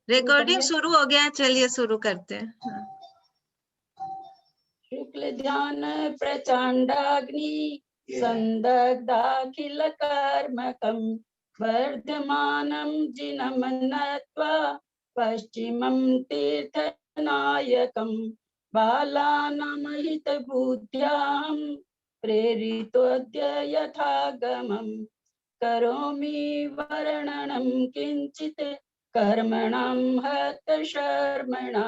Recording शुरू हो गया, चलिए शुरू करते हैं। हाँ। शुक्ल ध्यान प्रचंडाग्नि संदग्धाखिल कर्मकं वर्धमानं जिनं नत्वा पश्चिमं तीर्थनायकं बालानां हितबुद्ध्यां प्रेरितोऽद्य यथागमं करोमि वर्णनं किञ्चित् कर्मणां हतशर्मणा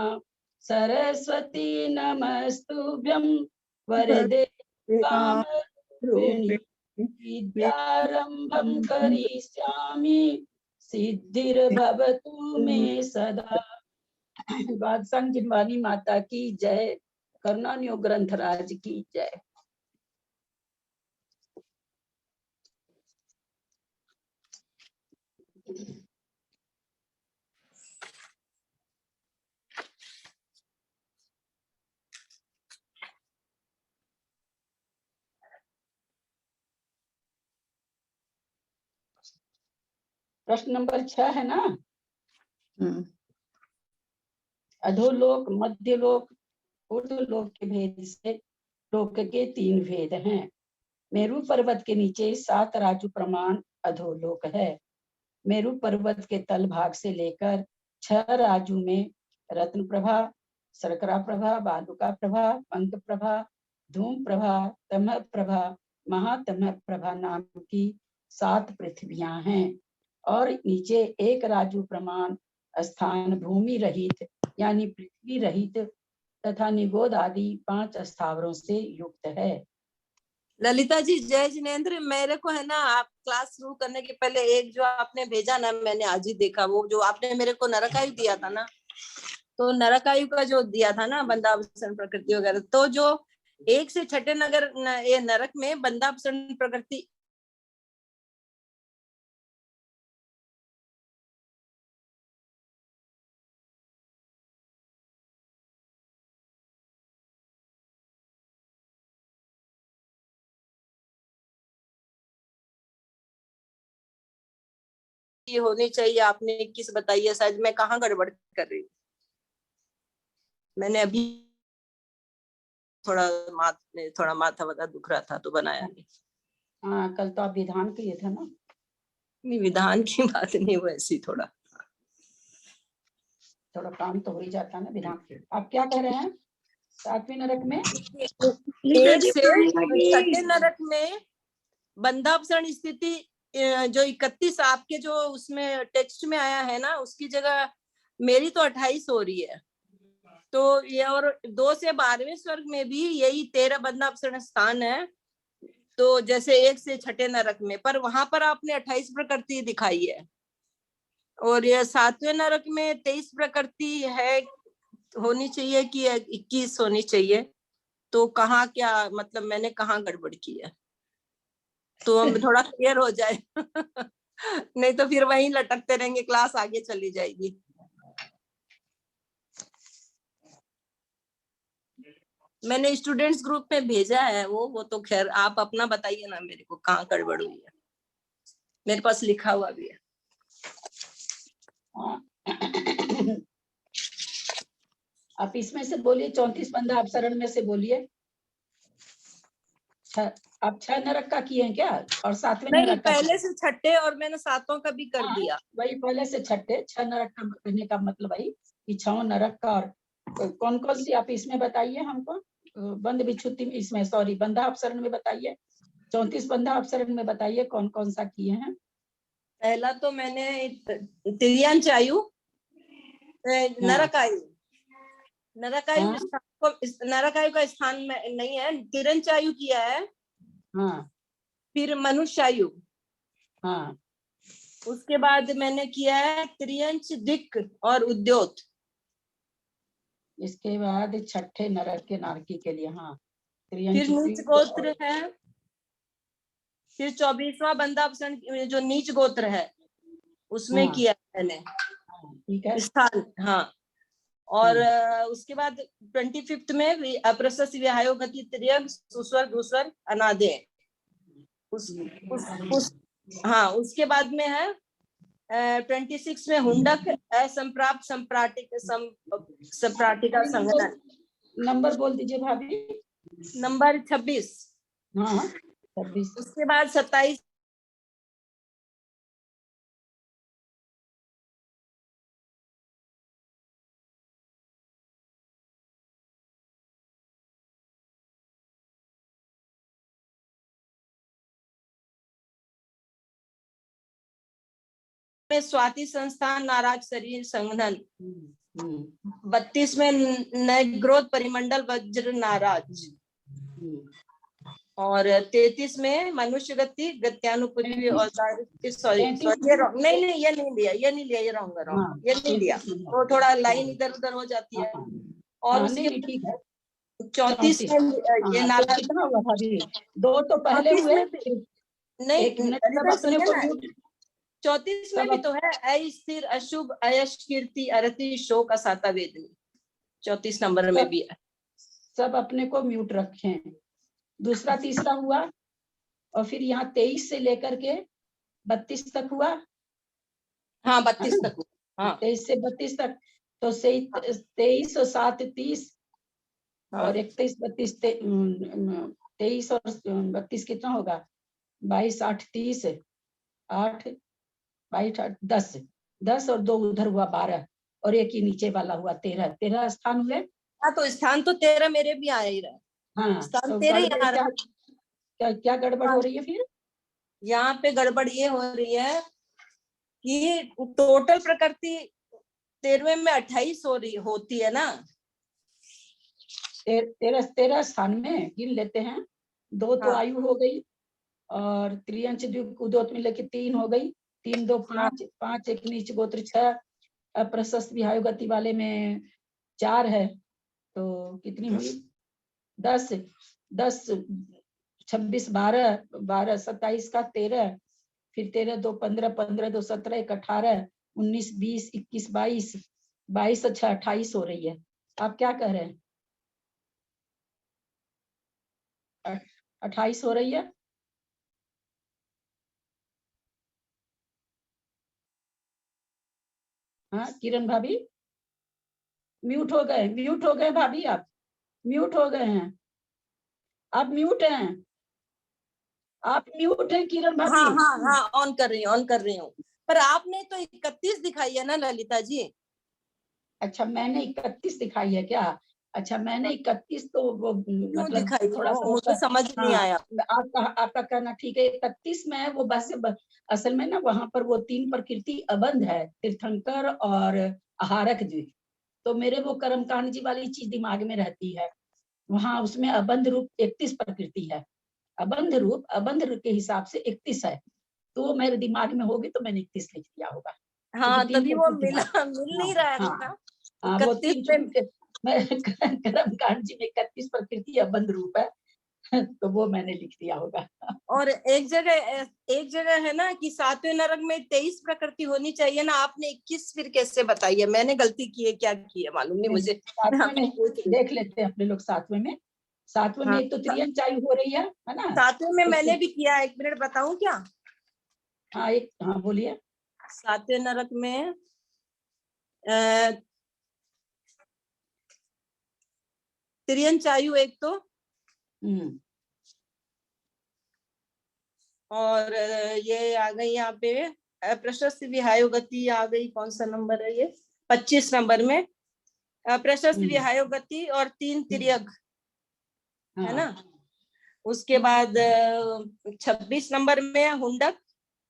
सरस्वती नमस्तुभ्यं वरदे कामरूपिणि विद्यारम्भं करिष्यामि सिद्धिर्भवतु मे सदा। बादशाह जिनवानी माता की जय, करुणानियो ग्रंथराज की जय। प्रश्न नंबर 6 है ना। अधोलोक, मध्यलोक, ऊर्ध्वलोक के भेद से लोक के 3 भेद हैं। मेरू पर्वत के नीचे 7 राजू प्रमाण अधोलोक है। मेरू पर्वत के तल भाग से लेकर 6 राजू में रत्न प्रभा, शर्करा प्रभा, बालुका प्रभा, पंख प्रभा, धूम प्रभा, तमह प्रभा, महातमह प्रभा नाम की 7 पृथ्वियां हैं। और नीचे 1 राजू प्रमाण स्थान भूमि रहित यानी पृथ्वी रहित तथा निगोद आदि 5 स्थावरों से युक्त है। ललिता जी, जय जिनेन्द्र, मेरे को है ना, आप क्लास शुरू करने के पहले एक जो आपने भेजा ना, मैंने आज ही देखा, वो जो आपने मेरे को नरकायु दिया था ना, तो नरकायु का जो दिया था ना, बंदावसन प्रकृति वगैरह, तो जो 1 से 6 नगर ये नरक में बंदावसन प्रकृति होनी चाहिए। आपने 21 बताइए, शायद मैं कहाँ गड़बड़ कर रही हूँ। मैंने अभी थोड़ा माथा वाथा दुख रहा था तो बनाया नहीं। हाँ, कल तो आप विधान किए थे ना। नहीं, विधान की बात नहीं, वैसी थोड़ा काम तो हो ही जाता ना विधान। आप क्या कह रहे हैं? 7वें नरक में 1 से 6 नरक में बंदावसन स्थिति जो 31 आपके जो उसमें टेक्स्ट में आया है ना, उसकी जगह मेरी तो 28 हो रही है। तो ये और 2 से 12वें स्वर्ग में भी यही 13 बंदावसन स्थान है। तो जैसे 1 से 6 नरक में, पर वहां पर आपने 28 प्रकृति दिखाई है, और ये 7वें नरक में 23 प्रकृति है, होनी चाहिए कि 21 होनी चाहिए। तो कहाँ क्या मतलब मैंने कहाँ गड़बड़ की है, तो हम थोड़ा क्लियर हो जाए। नहीं तो फिर वहीं लटकते रहेंगे, क्लास आगे चली जाएगी। मैंने स्टूडेंट्स ग्रुप में भेजा है वो तो खैर आप अपना बताइए ना मेरे को कहाँ गड़बड़ हुई है, मेरे पास लिखा हुआ भी है। आप इसमें से बोलिए, 34 बंदा आप शरण में से बोलिए। आप 6 नरक का किए हैं क्या? और 7वें नरक का? पहले से 6 और मैंने 7वां का भी कर दिया। वही पहले से 6 नरक का करने का मतलब वही कि 6 नरक का। और कौन कौन सी आप इसमें बताइए हमको। बंद विच्छुति इसमें, सॉरी, बंधा अपसरण में बताइए। 34 बंधा अपसरण में बताइए कौन कौन सा किए हैं। पहला तो मैंने तिर्यंचायु, नरकायु, नरकायु का स्थान में नहीं है, तिरंचायु किया है। हाँ। फिर मनुष्यायु। हाँ। उसके बाद मैंने किया है त्रियंच, दिक् और उद्योत। इसके बाद 6ठे नरक के नारकी के लिए, हाँ, फिर नीच गोत्र है। फिर 24वां बंदावसन जो नीच गोत्र है उसमें किया मैंने स्थान। हाँ, और उसके बाद 25th में अप्रशस्त विहायो गति त्रियंग सुस्वर दूसर अनादे। हाँ, उसके बाद में है 26 में हुंडक असंप्राप्त संप्राटिका संगठन। नंबर बोल दीजिए भाभी। नंबर 26। हाँ 26। उसके बाद 27 में स्वाति संस्थान नाराज शरीर संगठन। 32 में नग्रोध परिमंडल वज्र नाराज। और 33 में मनुष्य गति गत्यानुपूर्वी और सॉरी नहीं ये नहीं लिया ये रॉन्ग ये नहीं लिया, वो थोड़ा लाइन इधर उधर हो जाती है। और उसके ठीक है 34 में ये नाला कितना हुआ भाभी? 2 तो पहले हुए। नहीं एक मिनट सब अपने को म्यूट। 34 में भी तो है अस्थिर अशुभ अयश कीर्ति अरति शोक असाता वेदनी। 34 नंबर में भी है। सब अपने को म्यूट रखें। दूसरा तीसरा हुआ और फिर यहाँ 23 से लेकर के 32 तक हुआ। हाँ 32 तक हुआ। हाँ 23 से 32 तक तो 23 और 7 30 और 31 32 23 और 32 कितना होगा? 22 8 30 8 22 8 10 और 2 उधर हुआ 12 और एक ही नीचे वाला हुआ 13 स्थान हुए। हाँ तो स्थान तो 13 मेरे भी आ ही रहा। हाँ स्थान तो 13 ही आ रहा। क्या गड़बड़ हो रही है फिर? यहाँ पे गड़बड़ ये हो रही है कि टोटल प्रकृति 13वें में 28 होती है ना। 13 स्थान में गिन लेते हैं। 2 तो हाँ। आयु हो गई और त्रियंच द्विपद मिले के 3 हो गई। 3 2 5 5 एक नीच गोत्र 6 अप्रशस्त विहायु गति वाले में 4 है तो कितनी हुई? 10 10 26 12 12 27 का 13 फिर 13 2 15 15 2 17 1 18 19 20 21 22 22 अच्छा 28 हो रही है। आप क्या कह रहे हैं? 28 हो रही है। हाँ किरण भाभी म्यूट हो गए भाभी, आप म्यूट हो गए हैं। आप म्यूट हैं किरण भाभी। हाँ हाँ हाँ ऑन कर रही हूँ पर आपने तो 31 दिखाई है ना ललिता जी। अच्छा मैंने 31 दिखाई है क्या? अच्छा मैंने 31 तो वो मतलब थोड़ा सा मुझे समझ नहीं आया। आपका कहना ठीक है। 31 में वो बस असल में ना वहां पर वो 3 प्रकृति अबंध है, तीर्थंकर और आहारक द्वीप। तो मेरे वो कर्मकांड जी वाली चीज दिमाग में रहती है। वहां उसमें अबंध रूप 31 प्रकृति है। अबंध रूप के हिसाब से 31 है तो वो मेरे दिमाग में होगी तो मैंने 31 लिख दिया होगा। हाँ तभी वो मिल नहीं रहा था। हाँ वो 3 कर्मकांड जी में 31 प्रकृति अबंध रूप है तो वो मैंने लिख दिया होगा। और एक जगह है ना कि 7वें नरक में 23 प्रकृति होनी चाहिए ना, आपने 21 फिर कैसे बताई है? मैंने गलती की है, क्या की है मालूम नहीं मुझे। 7वें में देख लेते हैं अपने लोग। 7वें में एक तो त्रियंच आयु हो रही है ना। 7वें में मैंने भी किया। 1 मिनट बताऊं क्या? हाँ बोलिए। 7वें नरक में त्रियंच आयु एक तो और ये आ गई यहाँ पे प्रशस्त विहायो गति आ गई। कौन सा नंबर है ये? 25 नंबर में प्रशस्त विहायो गति और 3 तिर्यक है ना। उसके बाद 26 नंबर में हुंडक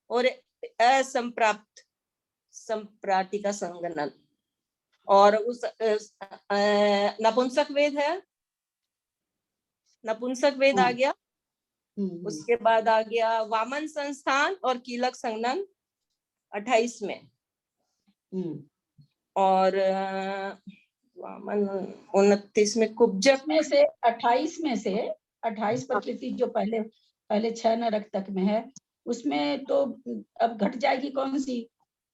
और असंप्राप्त संप्राटिका संगठन। और उस नपुंसक वेद है, नपुंसक वेद आ गया। उसके बाद आ गया वामन संस्थान और कीलक संगठन 28 में। और वामन 29 में कुब्जक में से 28 में से 28 प्रकृति जो पहले 6 नरक तक में है उसमें तो अब घट जाएगी कौन सी?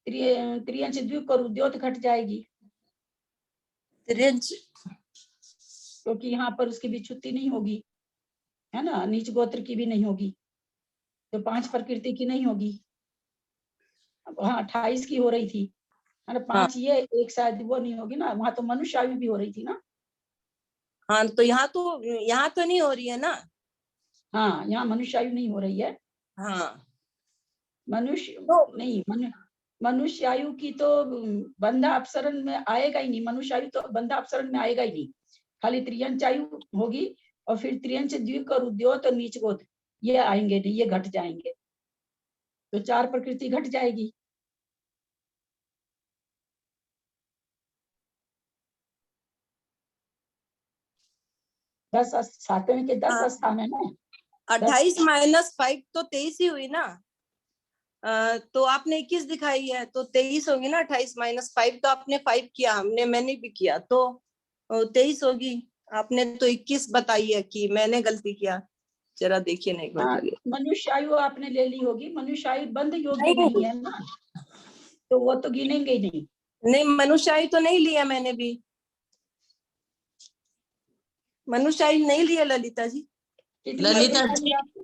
त्रियंच द्वीप और उद्योत घट जाएगी क्योंकि यहाँ पर उसकी विच्युति नहीं होगी है ना। नीच गोत्र की भी नहीं होगी तो 5 प्रकृति की नहीं होगी। हाँ 28 की हो रही थी, है ना, 5 ये, एक शायद वो नहीं होगी ना, वहां तो मनुष्य आयु भी हो रही थी ना। हाँ तो यहाँ तो नहीं हो रही है ना। हाँ यहाँ मनुष्य आयु नहीं हो रही है। हाँ मनुष्य तो नहीं, मनुष्य आयु की तो बंधा अपसरण में आएगा ही नहीं, मनुष्य आयु तो बंधा अपसरण में आएगा ही नहीं, खाली त्रियंच आयु होगी, और फिर त्रियंच द्विक और उद्योत और नीच गोत्र ये आएंगे नहीं, ये घट जाएंगे, तो 4 प्रकृति घट जाएगी। दस 7वें के 10 हाँ। स्थान है ना। 28 - 5 तो 23 ही हुई ना। तो आपने 21 दिखाई है तो 23 होगी ना। 28 - 5 तो आपने 5 किया, मैंने भी किया, तो 23 होगी। आपने तो 21 बताई है कि मैंने गलती किया। जरा देखिए ना एक हाँ, मिनट। मनुष्य आयु आपने ले ली होगी, मनुष्य आयु बंध योग्य नहीं। नहीं है ना, तो वो तो गिनेंगे ही नहीं। नहीं, मनुष्य तो नहीं लिया मैंने भी, मनुष्य नहीं लिया ललिता जी। कितनी ललिता प्रकृति जी, आपकी?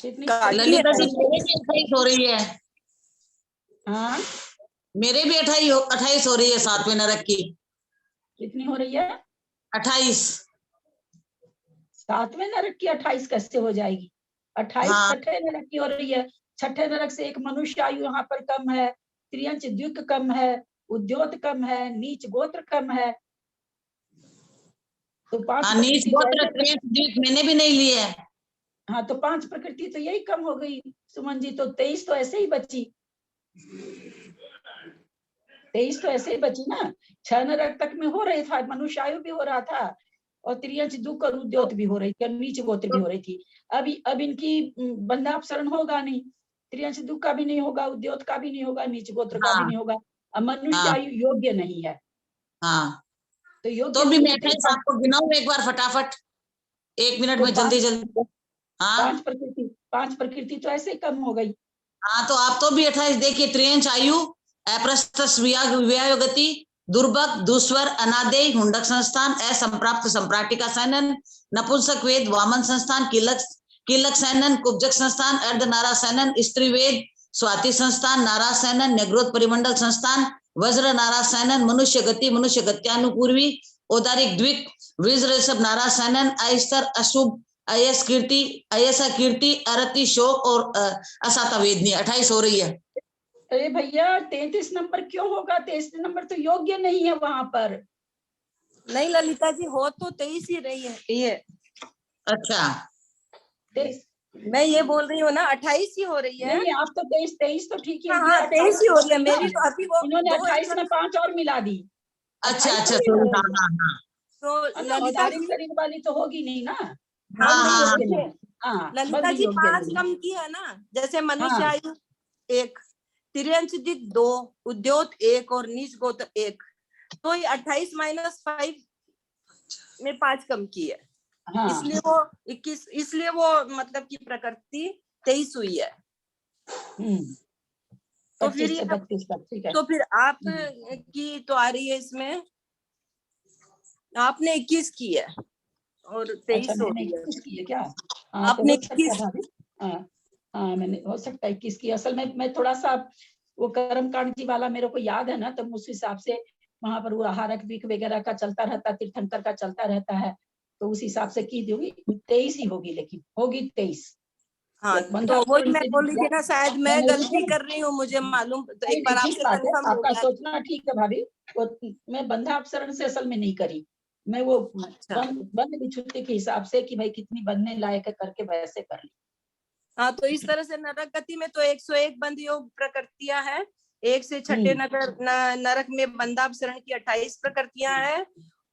कितनी काटी है ललिता जी मैंने। मेरे भी 28 हो रही है, हाँ मेरे भी 28 हो रही है 7वें नरक की। कितनी हो रही है? 28। 7वें नरक की 28 कैसे हो जाएगी? 28 हाँ 6ठे नरक की हो रही है। 6ठे नरक से एक मनुष्य आयु यहाँ पर कम है, त्रियंच द्विक कम है, उद्योत कम है, नीच गोत्र कम है, तो 5 हाँ, नीच प्रकृति तो गोत्र ऐसे, त्रियंच द्वीप मैंने भी नहीं लिए है। हाँ तो 5 प्रकृति तो यही कम हो गई सुमन जी, तो 23 तो ऐसे ही बची, 23 तो ऐसे ही बची ना। 6 नरक तक में हो रही था, मनुष्य आयु भी हो रहा था, और त्रियंच दुख और उद्योत भी हो रही थी, और नीच गोत्र भी हो रही थी। अब इनकी बंधापसरण होगा नहीं, त्रियंच दुख का भी नहीं होगा, उद्योत का भी नहीं होगा, नीच गोत्र का भी हाँ नहीं होगा। अब मनुष्य हाँ आयु योग्य नहीं है, हाँ, तो तो योग्य भी नहीं मैं है तो 28 आपको गिनाऊं एक बार फटाफट, 1 मिनट तो में जल्दी जल्दी। हाँ 5 प्रकृति तो ऐसे ही कम हो गई। हाँ, तो आप तो भी 28 देखिए। त्रियंच आयु, अप्रस्थस व्यायोगति, दुर्भग, दुस्वर, अनादेय, हुंडक संस्थान, असंप्राप्त संप्राटिका सैनन, नपुंसक वेद, वामन संस्थान, कीलक सैनन, कुब्जक संस्थान, अर्धनारा सैनन, स्त्री वेद, स्वाति संस्थान, नारा सैनन, निग्रोध परिमंडल संस्थान, वज्र नारा सैनन, मनुष्य गति, मनुष्य गत्यानुपूर्वी, औदारिक द्विक, वज्र ऋषभ नारा सैनन, अस्तर, अशुभ, अयस कीर्ति, अयसा कीर्ति, अरति शोक और असाता वेदनी। 28 हो रही है। अरे भैया 33 नंबर क्यों होगा? 33 नंबर तो योग्य नहीं है वहां पर। नहीं ललिता जी, हो तो 23 ही रही है ये। अच्छा, 23 मैं ये बोल रही हूँ ना, 28 ही हो रही है। नहीं, आप तो 23 तो ठीक है, हाँ ये हाँ 28 23 ही हो हो रही है गई ना। मेरी, तो अभी वो इन्होंने 2 28 में 5 और मिला दी, अच्छा 28 अच्छा, थोड़ी हो सॉरी, हाँ रही है। हाँ हाँ तो है ना, ललिता औदारिक जी, शरीर वाली तो होगी नहीं ना, हाँ बंध तो हाँ योग्य देखिए नहीं। हाँ ललिता बंध जी योग्य 5 नहीं। कम की है ना। जैसे मनुष्य हाँ आयु 1, त्रियंच दिक 2, उद्योत 1 और नीच गोत्र 1, तो ये 28 - 5 में 5 कम की है, हाँ इसलिए वो 21, इसलिए वो मतलब की प्रकृति 23 हुई है। तो फिर 25 से 32 तक, ठीक है। तो फिर आप की तो आ रही है इसमें, आपने 21 की है और अच्छा 23 हो मैंने रही है। 21 की है क्या? हाँ तो आपने हो सकता 21। है भाभी। हाँ हाँ मैंने, हो सकता है 21 की। असल में मैं थोड़ा सा वो कर्मकांड जी वाला मेरे को याद है ना, तो उस हिसाब से वहां पर वो आहारक वीक वगैरह का चलता रहता, तीर्थंकर का चलता रहता है, तो उस हिसाब से की होगी। 23 ही होगी, लेकिन होगी 23। हाँ तो वही मैं बोल रही थी ना, शायद मैं मैंने गलती उसको, कर रही हूँ, मुझे मालूम, तो नहीं एक नहीं बार ठीक आपसे बात है, कंफर्म हो आपका गया। सोचना ठीक है भाभी। वो मैं बंधा अपसरण से असल में नहीं करी, मैं वो अच्छा बंद विच्छुत्ति के हिसाब से कि भाई कितनी बनने लायक है करके वैसे कर ली। हाँ, तो इस तरह से नरक गति में तो 101 बंध योग प्रकृतियां हैं। 1 से 6ठे नरक में बंधापसरण की 28 प्रकृतियां हैं।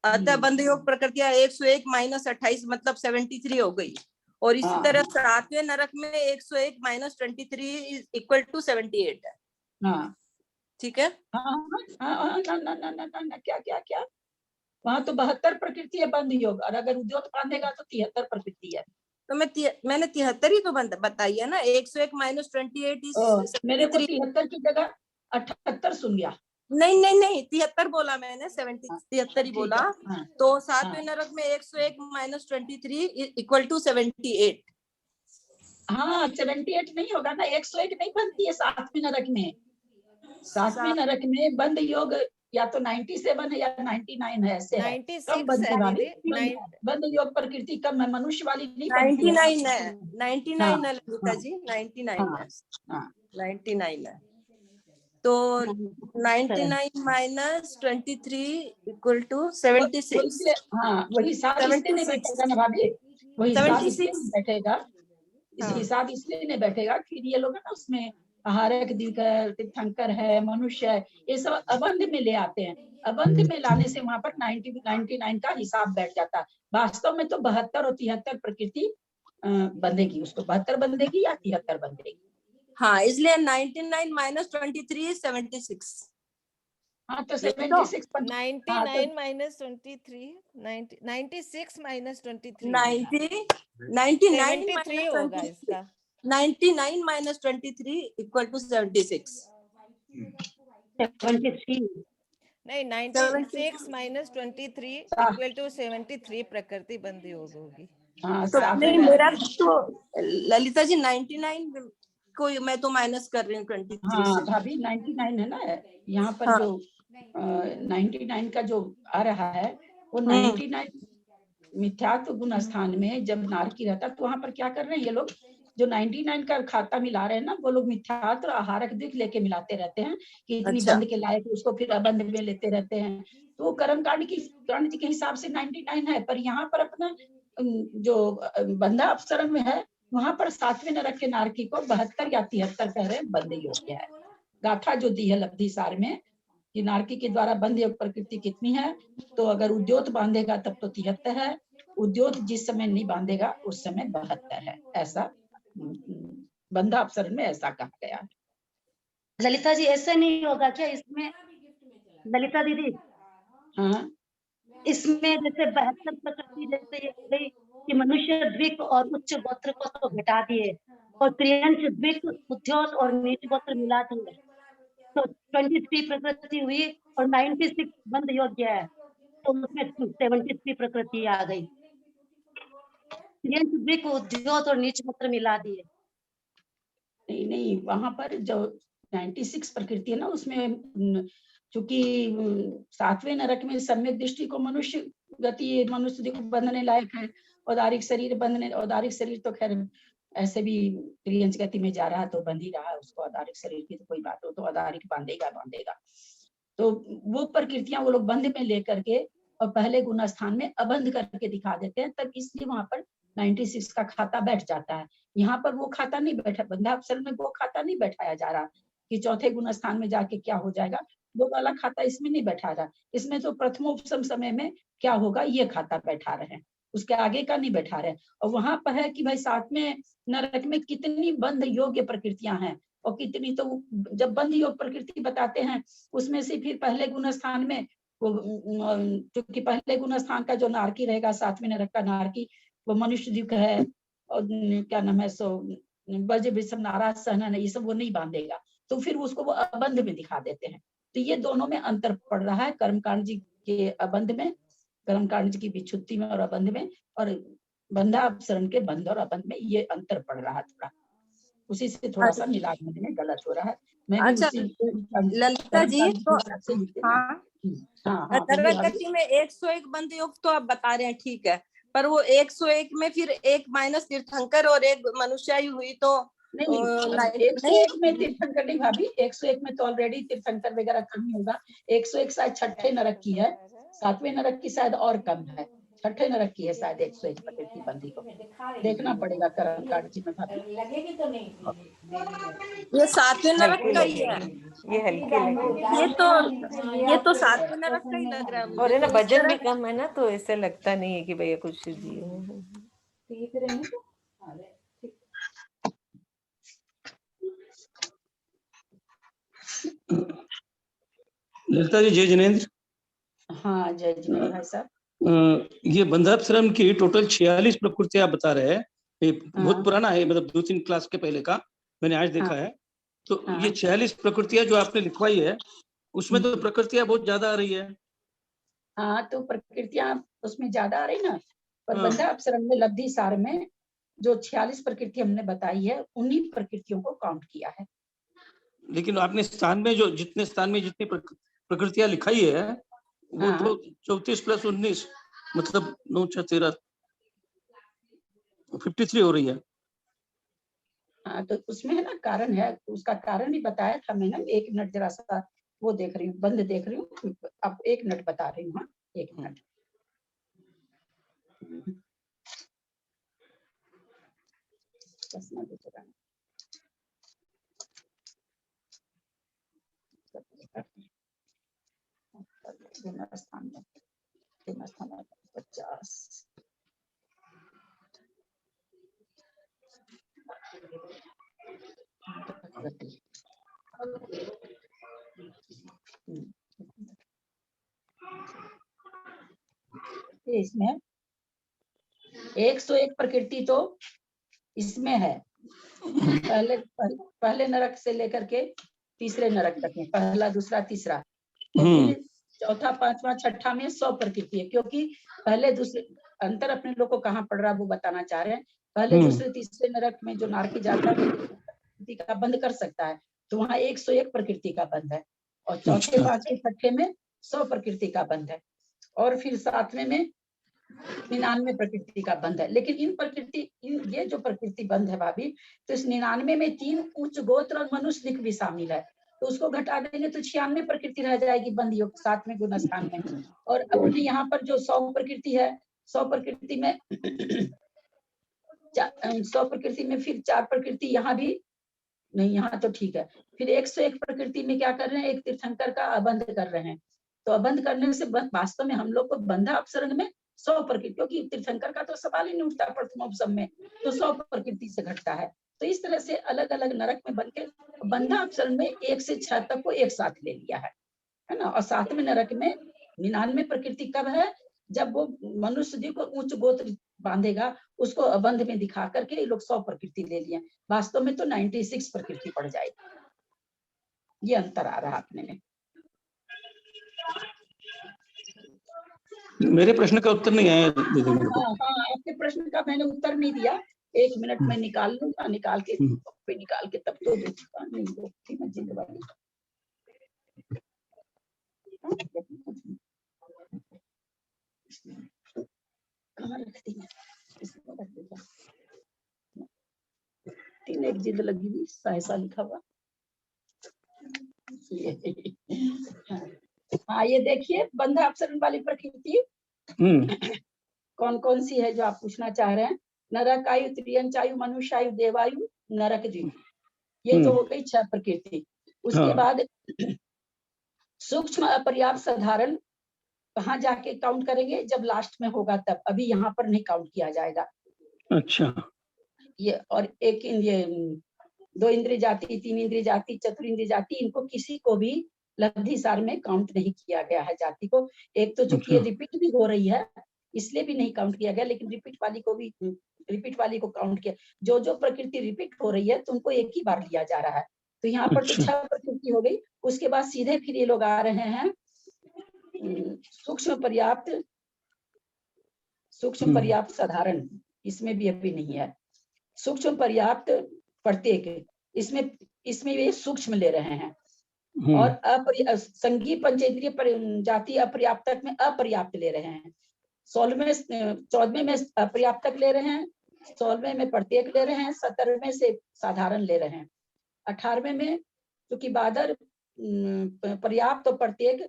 अतः बंध योग प्रकृतियां 101 - 28 मतलब 73 हो गई। और इसी हाँ तरह 7वें नरक में 101 - 23 = 78 है। हाँ ठीक है। हाँ हाँ हाँ, ना ना ना ना ना ना, क्या क्या क्या, वहां तो 72 प्रकृति है बंध योग, और अगर उद्योत बांधेगा तो 73 प्रकृति है। तो मैंने 73 ही तो बताई है ना। 101 - 28 is मेरे को 73। 73 की जगह 78 सुन गया। नहीं नहीं नहीं, 73 बोला मैंने, 73 ही ठीक बोला। है। हाँ तो हाँ 7वें नरक में 101 - 23 = 78। हाँ 78 नहीं होगा ना, 101 नहीं बनती है 7वें नरक में। सातवें नरक में बंद योग या तो 97 है या 99 है, ऐसे है। कम बंद है भाभी, बंद योग प्रकृति कम है, मनुष्य वाली नहीं बनती है। 99 है, 99 है ललिता जी, 99 है, हाँ 99 है। तो 99 माइनस 23 इक्वल टू 76। हाँ वही हिसाब इसलिए नहीं बैठेगा ना भाभी, वही हिसाब इसलिए नहीं बैठेगा, इस हिसाब इसलिए नहीं बैठेगा फिर ये लोग है ना उसमें आहारक दिनकर, तीर्थंकर है, मनुष्य है, ये सब अबंध में ले आते हैं। अबंध में लाने से वहां पर 99 का हिसाब बैठ जाता है। वास्तव में तो 72 और 73 प्रकृति बंधेगी, उसको 72 बंधेगी या 73 बंधेगी। हाँ, इसलिए 99 माइनस 23 76। हाँ तो 76 99 माइनस 23 96 माइनस 23 99 होगा इसका। 99 माइनस 23 इक्वल टू 76। 73 नहीं, 96 माइनस 23 इक्वल टू 73 प्रकृति बंद योग होगी। हाँ तो नहीं, मेरा तो ललिता जी 99 को मैं तो माइनस कर रही हूँ 23 हाँ से। भाभी 99 है ना यहाँ पर। हाँ। जो 99 का जो आ रहा है वो 99 मिथ्यात्व गुण स्थान में जब नारकी रहता तो वहां पर क्या कर रहे हैं ये लोग, जो 99 का खाता मिला रहे हैं ना, वो लोग मिथ्यात्व और आहारक दिख लेके मिलाते रहते हैं कि इतनी अच्छा। बंद के लायक, उसको फिर अबंध में लेते रहते हैं। तो वो कर्म कांड के हिसाब से 99 है, पर यहाँ पर अपना जो बंधा अपसरण में है वहां पर 7वें नरक के नारकी को 72 या 73 कह रहे हैं बंद योग्य है। गाथा जो दी है लब्धि सार में कि नारकी के द्वारा बंद योग प्रकृति कितनी है, तो अगर उद्योत बांधेगा तब तो 73 है, उद्योत जिस समय नहीं बांधेगा उस समय 72 है। ऐसा बंधा अपसरण में ऐसा कहा गया है। ललिता जी ऐसे नहीं होगा क्या इसमें ललिता दीदी? हाँ इसमें जैसे 72 प्रकृति जैसे ये गई कि मनुष्य द्विक और उच्च गोत्र को तो घटा दिए और त्रियंश द्विक उद्योत और नीच गोत्र मिला दिए, तो 23 प्रकृति हुई और 96 बंद योग्य है, तो उसमें 73 प्रकृति आ गई। त्रियंश द्विक उद्योत और नीच गोत्र मिला दिए। नहीं वहां पर जो 96 प्रकृति है ना उसमें चूंकि 7वें नरक में सम्यक दृष्टि को मनुष्य गति, मनुष्य को बंधने लायक है, औदारिक शरीर बंधने, औदारिक शरीर तो खैर ऐसे भी त्रियंश गति में जा रहा तो बंध ही रहा है, उसको औदारिक शरीर की तो कोई बात हो तो औदारिक बांधेगा। तो वो प्रकृतियां वो लोग बंध में लेकर के और पहले गुण स्थान में अबंध करके दिखा देते हैं, तब इसलिए वहां पर 96 का खाता बैठ जाता है। यहाँ पर वो खाता नहीं बैठा, बंधा अपसरण में वो खाता नहीं बैठाया जा रहा कि चौथे गुण स्थान में जाके क्या हो जाएगा, वो वाला खाता इसमें नहीं बैठा रहा। इसमें तो प्रथमोपसम समय में क्या होगा ये खाता बैठा रहे हैं, उसके आगे का नहीं बैठा रहे। और वहां पर है कि भाई 7वें नरक में कितनी बंध योग्य प्रकृतियां हैं और कितनी, तो जब बंध योग प्रकृति बताते हैं उसमें से फिर पहले गुण स्थान में वो क्योंकि पहले गुण स्थान का जो नारकी रहेगा 7वें नरक का नारकी वो मनुष्य द्वीप है और क्या नाम है सो ब्रज विषम नाराज सहनन, ये सब वो नहीं बांधेगा, तो फिर उसको वो अबंध में दिखा देते हैं। तो ये दोनों में अंतर पड़ रहा है, कर्मकांड जी के अबंध में, कर्मकांड जी की विच्छुत्ति में और अबंध में, और बंधा अपसरण के बंध और अबंध में ये अंतर पड़ रहा है थोड़ा, उसी से थोड़ा सा मिलान में गलत हो रहा है। मैं भी उसी ललिता जी तो गति में 101 बंद योग तो आप बता रहे हैं, ठीक है, पर वो 101 में फिर एक माइनस तीर्थंकर और एक मनुष्यायु हुई तो नहीं 101 में तीर्थंकर नहीं भाभी, 101 में तो ऑलरेडी तीर्थंकर वगैरह कम ही होगा। 101 शायद छठे नरक की है, 7वें नरक की शायद और कम है, छठे नरक की है शायद 101 प्रकृति बंदी को, देखना पड़ेगा कर्मकांड जी में भाभी। ये 7वें नरक का ही है, ये हल्की ये तो 7वें नरक का ही लग रहा है, और है ना वजन भी कम है ना, तो ऐसे लगता नहीं है कि भैया कुछ दिए। ललिता जी जय जिनेन्द्र। हाँ जय जिनेन्द्र भाई साहब। ये बंधापसरम की टोटल 46 प्रकृति आप बता रहे हैं, ये बहुत पुराना है, मतलब 2-3 क्लास के पहले का मैंने आज देखा है। तो ये 46 प्रकृतियां जो आपने लिखवाई है उसमें तो प्रकृतियां बहुत ज्यादा आ रही है। हाँ तो प्रकृतियां उसमें ज्यादा आ रही ना, पर बंधा अपसरण में लब्धि सार में जो 46 प्रकृति हमने बताई है उन्हीं प्रकृतियों को काउंट किया है। लेकिन आपने स्थान में जो जितने स्थान में जितनी प्रकृतियां लिखाई है वो हाँ। तो 34 + 19 मतलब 9 6 13 53 हो रही है। हाँ, तो उसमें है ना कारण है, उसका कारण भी बताया था मैंने। 1 मिनट जरा सा वो देख रही हूँ, बंद देख रही हूँ, अब 1 मिनट बता रही हूँ। हाँ 1 मिनट। स्थान में 50 इसमें 101 प्रकृति तो इसमें है। पहले नरक से लेकर के तीसरे नरक तक में, पहला दूसरा तीसरा, और फिर चौथा पांचवा छठा में 100 प्रकृति है। क्योंकि पहले दूसरे अंतर अपने लोग को कहाँ पड़ रहा है वो बताना चाह रहे हैं। पहले दूसरे तीसरे नरक में जो नारकी जाता है प्रकृति का बंध कर सकता है, तो वहाँ 101 प्रकृति का बंध है, और चौथे पांचवे छठे में 100 प्रकृति का बंध है, और फिर सातवें में 99 प्रकृति का बंध है। लेकिन ये जो प्रकृति बंध है भाभी, तो इस 99 में 3 उच्च गोत्र और मनुष्य लिख भी शामिल है, तो उसको घटा देंगे तो 96 प्रकृति रह जाएगी बंध योग 7वें गुण स्थान में। और अपने यहाँ पर जो 100 प्रकृति है, 100 प्रकृति में 100 प्रकृति में फिर 4 प्रकृति यहाँ भी नहीं, यहाँ तो ठीक है। फिर 101 प्रकृति में क्या कर रहे हैं, एक तीर्थंकर का अबंध कर रहे हैं। तो अबंध करने से वास्तव में हम लोग को बंधा अपसरण में 100 प्रकृति, क्योंकि तीर्थंकर का तो सवाल ही नहीं उठता प्रथमोपसम में, तो 100 प्रकृति से घटता है। तो इस तरह से अलग अलग नरक में बनके बंधा अपसरण में 1 से 6 तक को एक साथ ले लिया है ना। और 7वें नरक में 99 प्रकृति कब है, जब वो मनुष्य जी को उच्च गोत्र बांधेगा, उसको अबंध में दिखा करके ये लोग 100 प्रकृति ले लिए। वास्तव में तो 96 प्रकृति पड़ जाएगी। ये अंतर आ रहा अपने में। मेरे प्रश्न का उत्तर नहीं आया दीदी। हाँ, आपके प्रश्न का मैंने उत्तर नहीं दिया। 1 मिनट में निकाल लूंगा, निकाल के तब तो दूंगा। नहीं थी मैं जिंदगी कहाँ रखती है, इसमें रख देगा। 3 एक जिद लगी हुई, सहसा लिखा हुआ। हाँ ये देखिए बंधा अपसरण वाली प्रकृति कौन कौन सी है जो आप पूछना चाह रहे हैं। नरक आयु, त्रियंच आयु, मनुष्य आयु, देवायु, नरक द्वीप, ये तो हो गई 6 प्रकृति। उसके बाद सूक्ष्म, अपर्याप्त, साधारण कहाँ जाके काउंट करेंगे, जब लास्ट में होगा तब, अभी यहाँ पर नहीं काउंट किया जाएगा। अच्छा। ये और एक ये 2 इंद्रिय जाति, 3 इंद्रिय जाति, 4 इंद्रिय जाति, इनको किसी को भी लब्धि सार में काउंट नहीं किया गया है जाति को। एक तो चूंकि ये रिपीट भी हो रही है इसलिए भी नहीं काउंट किया गया, लेकिन रिपीट वाली को काउंट किया। जो जो प्रकृति रिपीट हो रही है तो उनको एक ही बार लिया जा रहा है। तो यहाँ पर तो 6 प्रकृति हो गई। उसके बाद सीधे फिर ये लोग आ रहे हैं सूक्ष्म पर्याप्त, साधारण, इसमें भी अभी नहीं है। सूक्ष्म पर्याप्त प्रत्येक, इसमें वे सूक्ष्म ले रहे हैं। और संगी पंचेंद्रिय जाति अपर्याप्तक में अपर्याप्त ले रहे हैं। 14वें में अपर्याप्तक ले रहे हैं, 16वें में प्रत्येक ले रहे हैं, 17वें से साधारण ले रहे हैं, 18वें में क्योंकि बादर पर्याप्त और प्रत्येक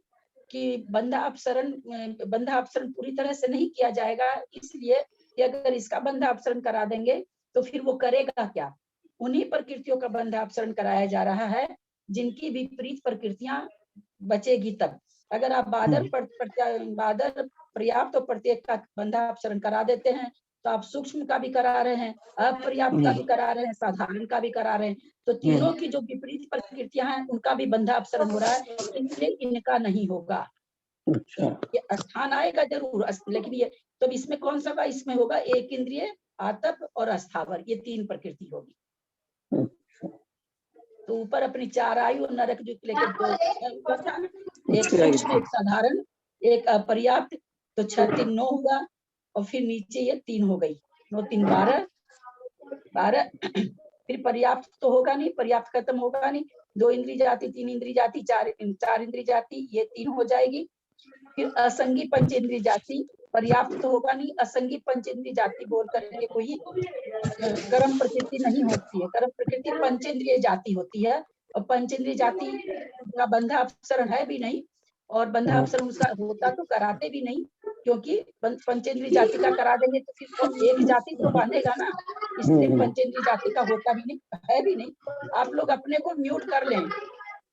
की बंधा अपसरण पूरी तरह से नहीं किया जाएगा, इसलिए कि अगर इसका बंधा अपसरण करा देंगे तो फिर वो करेगा क्या। उन्हीं प्रकृतियों का बंधा अपसरण कराया जा रहा है जिनकी विपरीत प्रकृतियां बचेगी तब। अगर आप बादर पर्याप्त और प्रत्येक का बंधा अपसरण करा देते हैं तो आप सूक्ष्म का भी करा रहे हैं, अपर्याप्त का भी करा रहे हैं, साधारण का भी करा रहे हैं। तो तीनों की जो विपरीत प्रकृतियां हैं उनका भी बंधा अपसरण हो रहा है, इसलिए इनका नहीं होगा। ये स्थान आएगा जरूर, लेकिन ये तो इसमें कौन सा का इसमें होगा, एक इंद्रिय, आतप और अस्थावर, ये 3 प्रकृति होगी। तो ऊपर अपनी 4 आयु और नरक जो लेके 2, एक सूक्ष्म, एक साधारण, एक अपर्याप्त, तो 6 3 9 हुआ, और फिर नीचे ये 3 हो गई, 9 3 12 फिर पर्याप्त तो होगा नहीं, पर्याप्त खत्म होगा नहीं, 2 इंद्रिय जाति, 3 इंद्रिय जाति, 4 इंद्रिय जाति, ये 3 हो जाएगी। फिर असंगी पंचेंद्रिय जाति, पर्याप्त तो होगा नहीं, असंगी पंचेंद्रिय जाति बोल करके कोई कर्म प्रकृति नहीं होती है। कर्म प्रकृति पंचेंद्रिय जाति होती है, और पंचेंद्रिय जाति का बंधा अपसरण है भी नहीं, और बंधा अपसरण उसका होता तो कराते भी नहीं, क्योंकि पंचेंद्रिय जाति का करा देंगे तो फिर तो एक जाति तो बांधेगा ना, इसलिए पंचेंद्रिय जाति का होता भी नहीं, है भी नहीं। आप लोग अपने को म्यूट कर लें,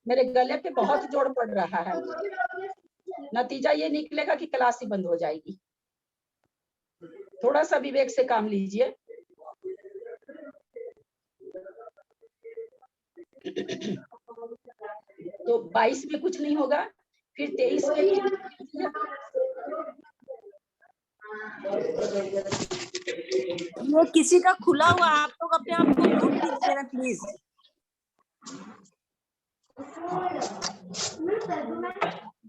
मेरे गले पे बहुत जोर पड़ रहा है, नतीजा ये निकलेगा कि क्लास ही बंद हो जाएगी। थोड़ा सा विवेक से काम लीजिए। तो 22 में कुछ नहीं होगा, फिर 23 में ये किसी का खुला हुआ, आप लोग अपने आप को म्यूट कीजिए ना प्लीज।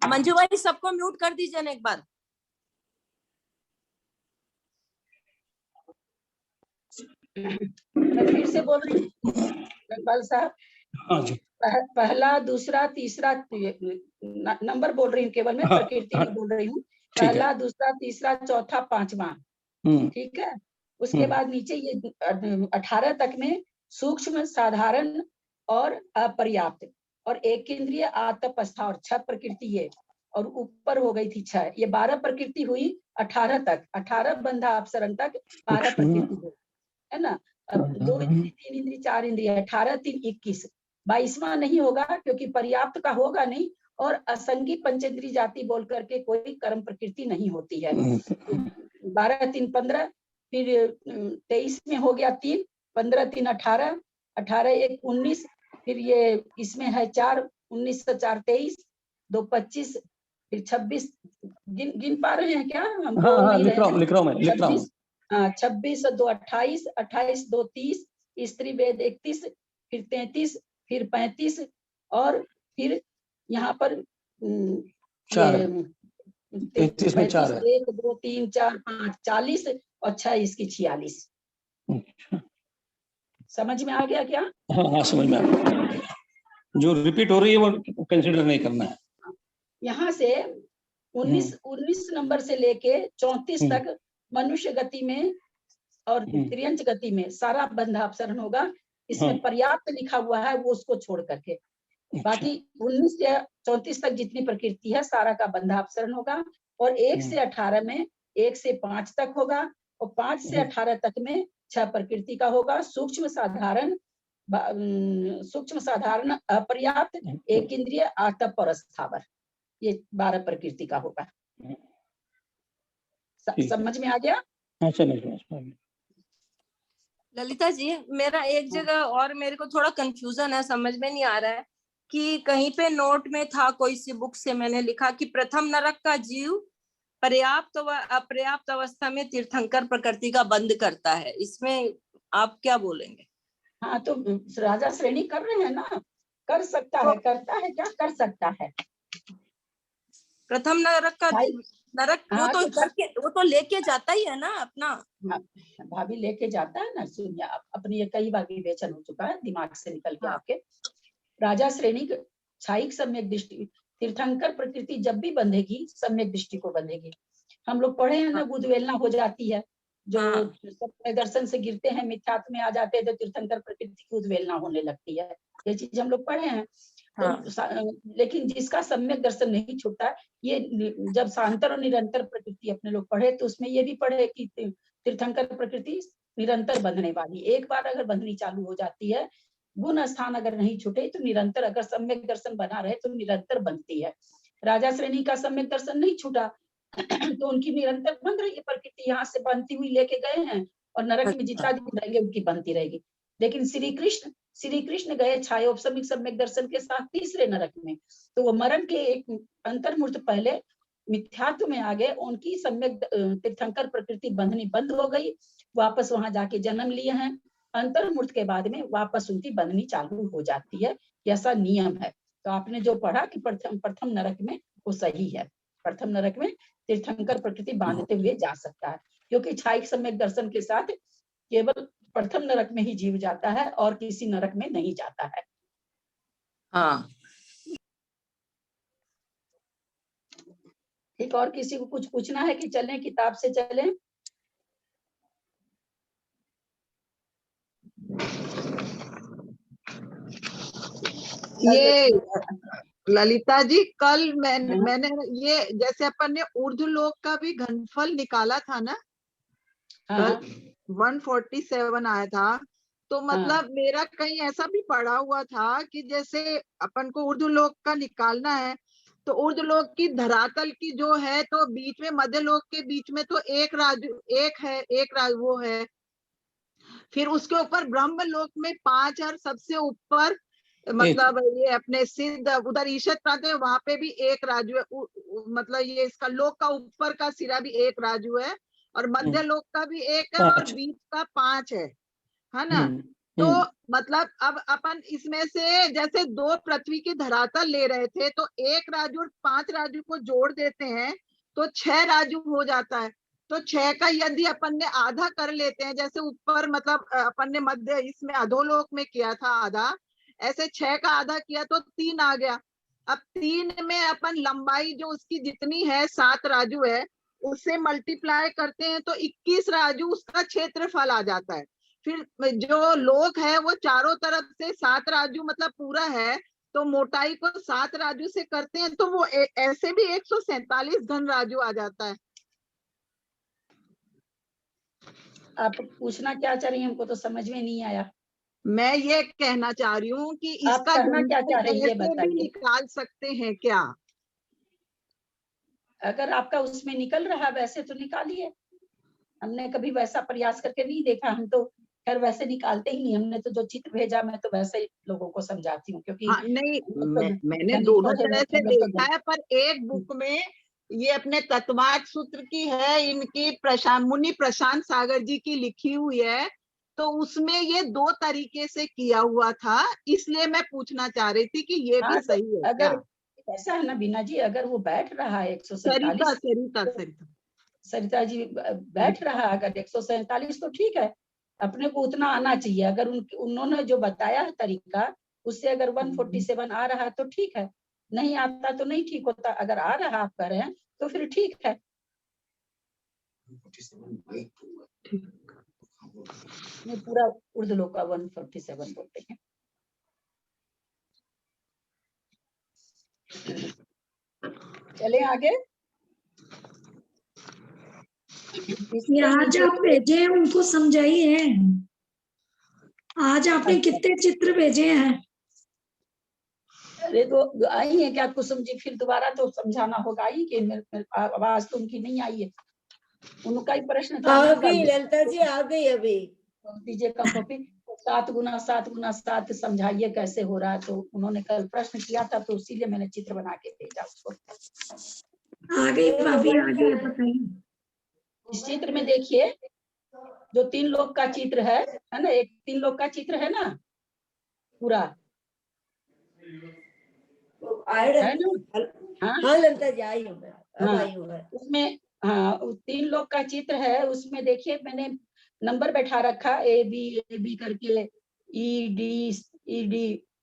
मंजू भाई सबको म्यूट कर दीजिए ना एक बार। मैं फिर से बोल रही हूँ इकबाल साहब, पहला, दूसरा, तीसरा नंबर बोल रही हूँ, केवल मैं प्रकृति में बोल रही हूँ। पहला, दूसरा, तीसरा, चौथा, पांचवा, ठीक है। उसके बाद नीचे ये 18 तक में सूक्ष्म, साधारण और अपर्याप्त, और एक इंद्रिय, आत्मपस्था और 6 प्रकृति है, और ऊपर हो गई थी 6, ये 12 प्रकृति हुई 18 तक, 18 बंधा अपसरण तक 12 प्रकृति हुई, है ना। अब 2 इंद्रिय, 3 इंद्रिय, 4 इंद्रिय, 18, 3, 21, 22वां नहीं होगा क्योंकि पर्याप्त का होगा नहीं, और असंगी पंचेंद्रिय जाति बोल करके कोई कर्म प्रकृति नहीं होती है। 12, 3, 15, फिर 23 में हो गया 3, 15, 3, 18, 18, 1, 19, फिर ये इसमें है 4, 19 से 4, 23, 2, 25, फिर 26, गिन पा रहे हैं क्या? हम लिख रहा हूं मैं। 26, 2, 28, 28, 2, 30, स्त्री वेद 31, फिर 33, फिर 35, और फिर यहाँ पर 33 में 4 है, 1, 2, 3, 4, 5, 40, और 6 इसकी 46। समझ में आ गया क्या? हाँ समझ में आ गया। जो रिपीट हो रही है वो कंसिडर नहीं करना है। यहाँ से 19 नंबर से लेके 34 तक मनुष्य गति में और त्रियंच गति में सारा बंधा अपसरण होगा। इसमें पर्याप्त लिखा हुआ है, वो उसको छोड़ करके बाकी 19 से 34 तक जितनी प्रकृति है सारा का बंधा अपसरण होगा। और 1 से 18 में 1 से 5 तक होगा, और 5 से 18 तक में 6 प्रकृति का होगा। सूक्ष्म, साधारण, अपर्याप्त, एक इंद्रिय, आतप और स्थावर, ये 12 प्रकृति का होगा। समझ में आ गया? हाँ समझ में। ललिता जी, मेरा एक जगह और मेरे को थोड़ा कंफ्यूजन है, समझ में नहीं आ रहा है कि कहीं पे नोट में था, कोई सी बुक से मैंने लिखा कि प्रथम नरक का जीव पर्याप्त व अपर्याप्त अवस्था में तीर्थंकर प्रकृति का बंद करता है, इसमें आप क्या बोलेंगे? हाँ तो राजा श्रेणी कर रहे हैं ना, कर सकता है, करता है, क्या कर सकता है। प्रथम नरक का नरक वो तो लेके जाता ही है ना अपना। भाभी लेके जाता है ना। सुनिए, अपनी ये कई बार विवेचन हो चुका है, दिमाग से निकल के आपके। राजा श्रेणी छायिक सम्यक दृष्टि, तीर्थंकर प्रकृति जब भी बंधेगी सम्यक दृष्टि को बंधेगी। हम लोग पढ़े हैं ना, बुद्धवेलना हो जाती है, जो दर्शन से गिरते हैं, मिथ्यात्व में आ जाते हैं, तो तीर्थंकर प्रकृति की उद्वेलना होने लगती है। ये चीज हम लोग पढ़े हैं। तो लेकिन जिसका सम्यक दर्शन नहीं छूटता, ये जब शांतर और निरंतर प्रकृति अपने लोग पढ़े, तो उसमें ये भी पढ़े कि तीर्थंकर प्रकृति निरंतर बंधने वाली, एक बार अगर बंधनी चालू हो जाती है, गुण स्थान अगर नहीं छूटे तो निरंतर, अगर सम्यक दर्शन बना रहे तो निरंतर बनती है। राजा श्रेणी का सम्यक दर्शन नहीं छूटा तो उनकी निरंतर बन रही है प्रकृति, यहाँ से बनती हुई लेके गए हैं, और नरक में जितना दिन रहेंगे उनकी बनती रहेगी। लेकिन श्री कृष्ण गए छायोपसमिक सम्यक दर्शन के साथ तीसरे नरक में, तो वो मरण के एक अंतर्मुहूर्त पहले मिथ्यात्व में आ गए, उनकी सम्यक तीर्थंकर प्रकृति बंधनी बंद हो गई, वापस वहां जाके जन्म लिए हैं। अंतर्मुहूर्त के बाद में वापस उनकी बंधनी चालू हो जाती है, ऐसा नियम है। तो आपने जो पढ़ा कि प्रथम नरक में, वो सही है। प्रथम नरक में तीर्थंकर प्रकृति बांधते हुए जा सकता है, क्योंकि छायिक सम्यक दर्शन के साथ केवल प्रथम नरक में ही जीव जाता है और किसी नरक में नहीं जाता है। हाँ। ठीक, और किसी को कुछ पूछना है कि चलें, किताब से चलें? ये ललिता जी, कल हाँ। मैंने ये जैसे अपन ने ऊर्ध्व लोक का भी घनफल निकाला था ना, हाँ, कल 147 आया था, तो मतलब मेरा कहीं ऐसा भी पढ़ा हुआ था कि जैसे अपन को ऊर्ध्व लोक का निकालना है, तो ऊर्ध्व लोक की धरातल की जो है, तो बीच में मध्य लोक के बीच में तो एक राजू वो है, फिर उसके ऊपर ब्रह्म लोक में 5 और सबसे ऊपर मतलब ये अपने सिद्ध उधर ईशत प्रांत है, वहां पे भी एक राजू है। मतलब ये इसका लोक का ऊपर का सिरा भी एक राजू है, और मध्य लोक का भी एक है, और बीच का 5 है ना। तो मतलब अब अपन इसमें से जैसे 2 पृथ्वी की धरातल ले रहे थे, तो 1 राजू और 5 राजू को जोड़ देते हैं तो 6 राजू हो जाता है। तो 6 का यदि अपन ने आधा कर लेते हैं, जैसे ऊपर मतलब अपन ने मध्य इसमें अधोलोक में किया था आधा, ऐसे 6 का आधा किया तो 3 आ गया। अब 3 में अपन लंबाई जो उसकी जितनी है 7 राजू है, उससे मल्टीप्लाई करते हैं तो 21 राजू उसका क्षेत्रफल आ जाता है। फिर जो लोक है वो चारों तरफ से 7 राजू मतलब पूरा है, तो मोटाई को 7 राजू से करते हैं तो वो ऐसे भी 147 घन राजू आ जाता है। आप पूछना क्या चाह रही हैं, हमको तो समझ में नहीं आया। मैं ये कहना चाह रही हूँ कि आप इसका कहना क्या चाह रही है, ऐसे भी बताइए। निकाल सकते हैं क्या? अगर आपका उसमें निकल रहा वैसे तो निकालिए। हमने कभी वैसा प्रयास करके नहीं देखा, हम तो खैर वैसे निकालते ही नहीं। हमने तो जो चित्र भेजा मैं तो वैसे ही लोगों को समझाती हूँ, क्योंकि हाँ नहीं, मैंने गणित दोनों पढ़े तरह हुए से हम लोग तो देखा है, पर एक बुक में ये अपने तत्वार्थ सूत्र की है, इनकी मुनि प्रशांत सागर जी की लिखी हुई है, तो उसमें ये 2 तरीके से किया हुआ था, इसलिए मैं पूछना चाह रही थी कि ये भी हाँ, सही है अगर क्या? ऐसा है ना बीना जी, अगर वो बैठ रहा है 147, सरिता जी बैठ रहा है अगर 147 तो ठीक है, अपने को उतना आना चाहिए। अगर उन्होंने जो बताया है तरीका, उससे अगर 147 आ रहा है तो ठीक है, नहीं आता तो नहीं ठीक होता। अगर आ रहा आप कह रहे हैं तो फिर ठीक है। पूरा उर्दू लोग का 147 बोलते हैं। चले आगे। यहाँ जो आप भेजे हैं उनको समझाइए। आज आपने कितने चित्र भेजे हैं? अरे तो आई है क्या कुसुम जी, फिर दोबारा तो समझाना होगा ही कि आवाज तो उनकी नहीं आई है। उनका ही प्रश्न था। आ गई ललिता जी, आ गई अभी। दीजिए का कॉपी। 7 गुना 7 गुना 7 समझाइए कैसे हो रहा है। तो उन्होंने कल प्रश्न किया था, तो इसीलिए मैंने चित्र बना के भेजा उसको। आ गई भाभी, आ गई, बताइए। इस चित्र में देखिए, जो 3 लोक का चित्र है ना, एक 3 लोक का चित्र है ना पूरा, है ना? हाँ ललिता जी आई हूँ, अब आई हूँ। उसमें हाँ 3 लोक का चित्र है। उसमें देखिए मैंने नंबर बैठा रखा ए बी करके, ई डी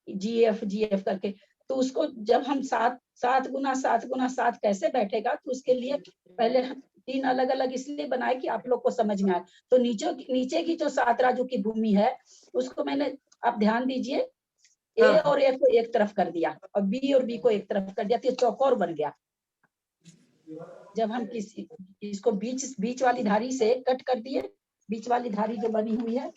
जी एफ करके। तो उसको जब हम 7 गुना 7 गुना 7 कैसे बैठेगा, तो उसके लिए पहले 3 अलग अलग इसलिए बनाए कि आप लोग को समझ में आए। तो नीचे की जो 7 राजू की भूमि है, उसको मैंने, आप ध्यान दीजिए, ए और ए को एक तरफ कर दिया और बी और बी को एक तरफ कर दिया, तो चौकोर बन गया। जब हम इसको बीच वाली धारी से कट कर दिए, बीच वाली धारी जो बनी हुई है,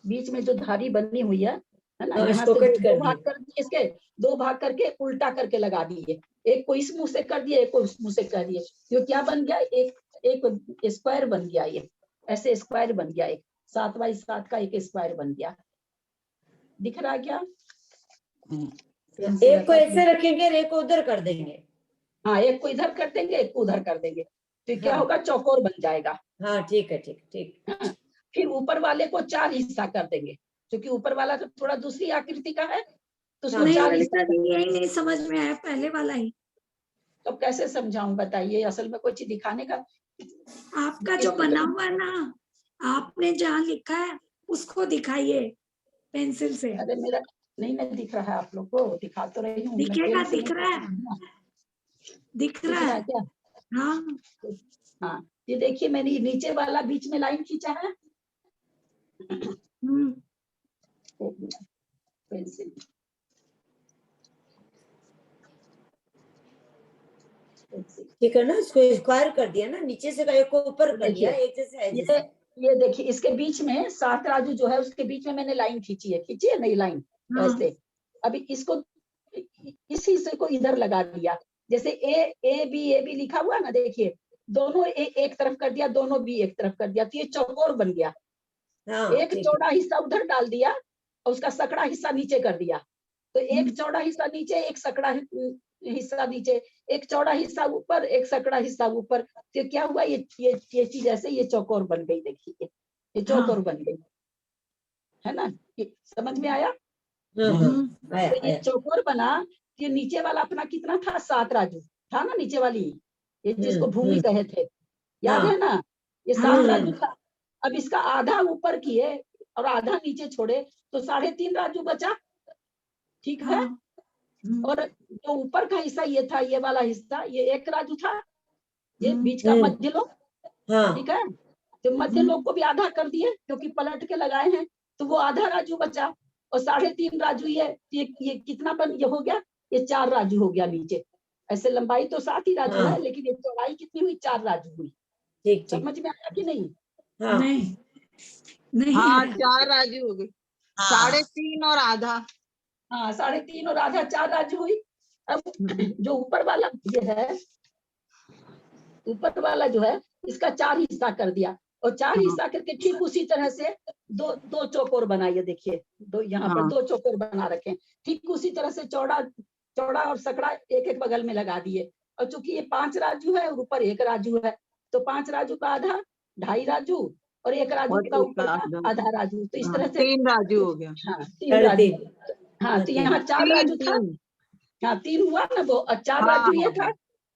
बीच में जो धारी बनी हुई है ना, यहाँ से 2 भाग कर दिए, इसके 2 भाग करके उल्टा करके लगा दिए। एक को इस मुंह से कर दिए, एक को इस मुंह से कर दिए। तो क्या बन गया? एक स्क्वायर बन गया। ये ऐसे स्क्वायर बन गया, एक 7 बाई 7 का एक स्क्वायर बन गया। दिख रहा है क्या? एक को ऐसे रखेंगे, एक को उधर कर देंगे। हाँ, एक को इधर कर देंगे, एक को उधर कर देंगे, तो क्या होगा? चौकोर बन जाएगा। हाँ ठीक है, ठीक। हाँ, फिर ऊपर वाले को 4 हिस्सा कर देंगे, क्योंकि ऊपर वाला तो थोड़ा दूसरी आकृति का है, तो उसको 4 हिस्सा। यही नहीं समझ में आया, पहले वाला ही। तो कैसे समझाऊं बताइए? असल में कोई चीज दिखाने का, आपका जो बना हुआ ना, आपने जहाँ लिखा है उसको दिखाइए पेंसिल से। अरे नहीं नहीं दिख रहा है आप लोग को, दिखा तो रही हूँ। मैं दिखेगा, पेन से दिख नहीं रहा है, करती हूँ ना। दिख रहा है। क्या? हाँ हाँ, ये देखिए मैंने नीचे वाला बीच में लाइन खींचा है। हम्म, एक मिनट, पेंसिल। ठीक है ना, इसको स्क्वायर कर दिया ना, नीचे से एक को ऊपर कर दिया, एक जैसे है जैसे। ये देखिए इसके बीच में 7 राजू जो है उसके बीच में मैंने लाइन खींची है नई लाइन हाँ। ऐसे। अभी इसको इस हिस्से को इधर लगा दिया, जैसे ए बी लिखा हुआ ना, देखिए दोनों एक तरफ कर दिया, दोनों बी एक तरफ कर दिया, तो ये चौकोर बन गया। हाँ, एक चौड़ा हिस्सा उधर डाल दिया और उसका सकड़ा हिस्सा नीचे कर दिया, तो एक चौड़ा हिस्सा नीचे, एक सकड़ा हिस्सा नीचे, एक चौड़ा हिस्सा ऊपर, एक सकड़ा हिस्सा ऊपर। तो क्या हुआ, ये चीज ऐसे ये चौकोर बन गई। देखिए ये चौकोर बन गई, है ना, ये समझ में आया? तो ये चौकोर बना। ये नीचे वाला अपना कितना था, 7 राजू था ना नीचे वाली, ये जिसको भूमि कहे थे, याद है ना, ये 7 राजू था। अब इसका आधा ऊपर किए और आधा नीचे छोड़े तो 3.5 राजू बचा, ठीक है। और जो ऊपर का हिस्सा ये था, ये वाला हिस्सा, ये 1 राजू था, ये बीच का मध्य लोक, ठीक है। तो मध्य लोक को भी आधा कर दिए क्योंकि पलट के लगाए हैं, तो वो आधा राजू बचा। और 3.5 राजू ये कितना ये हो गया, ये 4 राजू हो गया नीचे। ऐसे लंबाई तो 7 ही राजू है, लेकिन ये चौड़ाई कितनी हुई, 4 राजू हुई। ठीक, समझ में आया कि नहीं? नहीं हाँ 4 राजू हो गई, 3.5 और आधा। हाँ 3.5 और आधा 4 राजू हुई। अब जो ऊपर वाला ये है, ऊपर वाला जो है इसका 4 हिस्सा कर दिया, और 4 हिस्सा करके ठीक उसी तरह से दो चौकोर बनाइए। देखिए यहाँ पर 2 चौकोर बना रखे, ठीक उसी तरह से चौड़ा और सकड़ा एक बगल में लगा दिए। और चूंकि ये 5 राजू है और ऊपर 1 राजू है, तो 5 राजू का आधा 2.5 राजू और 1 राजू का ऊपर का आधा राजू, तो इस तरह से 3 राजू हो गया। हाँ 3 राजू। हाँ तो यहाँ 4 राजू था, हाँ 3 हुआ ना वो, और 4 राजू ये था,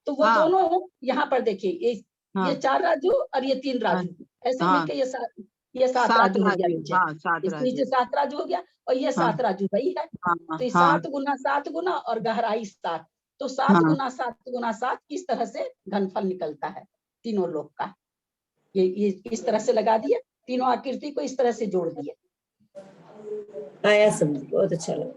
तो वो दोनों यहाँ पर देखिए ये 4 राजू और ये 3 राजू, ऐसे मिलके ये 7 राजू हो गया नीचे। नीचे 7 राजू हो गया और ये 7 राजू वही है। तो ये 7 गुना 7 गुना और गहराई 7, तो 7 गुना 7 गुना 7 इस तरह से घनफल निकलता है तीनों लोक का। ये इस तरह से लगा दिए, तीनों आकृति को इस तरह से जोड़ दिए। आया समझ, बहुत अच्छा लगा।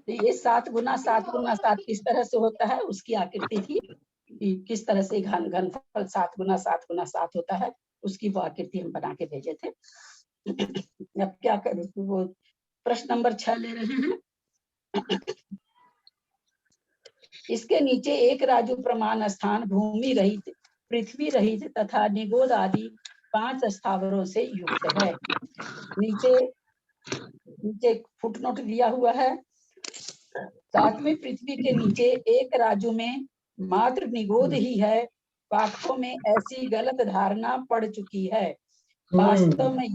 ये 7 गुना 7 गुना 7 किस तरह से होता है, उसकी आकृति थी कि किस तरह से घनफल 7 गुना 7 गुना 7 होता है, उसकी वो आकृति हम बना के भेजे थे। अब क्या करें, वो प्रश्न नंबर 6 ले रहे हैं। इसके नीचे 1 राजू प्रमाण स्थान भूमि रहित, पृथ्वी रहित तथा निगोद आदि 5 स्थावरों से युक्त है। नीचे फुटनोट दिया हुआ है। 7वें पृथ्वी के नीचे 1 राजू में मात्र निगोद ही है, पाठकों में ऐसी गलत धारणा पड़ चुकी है। वास्तव में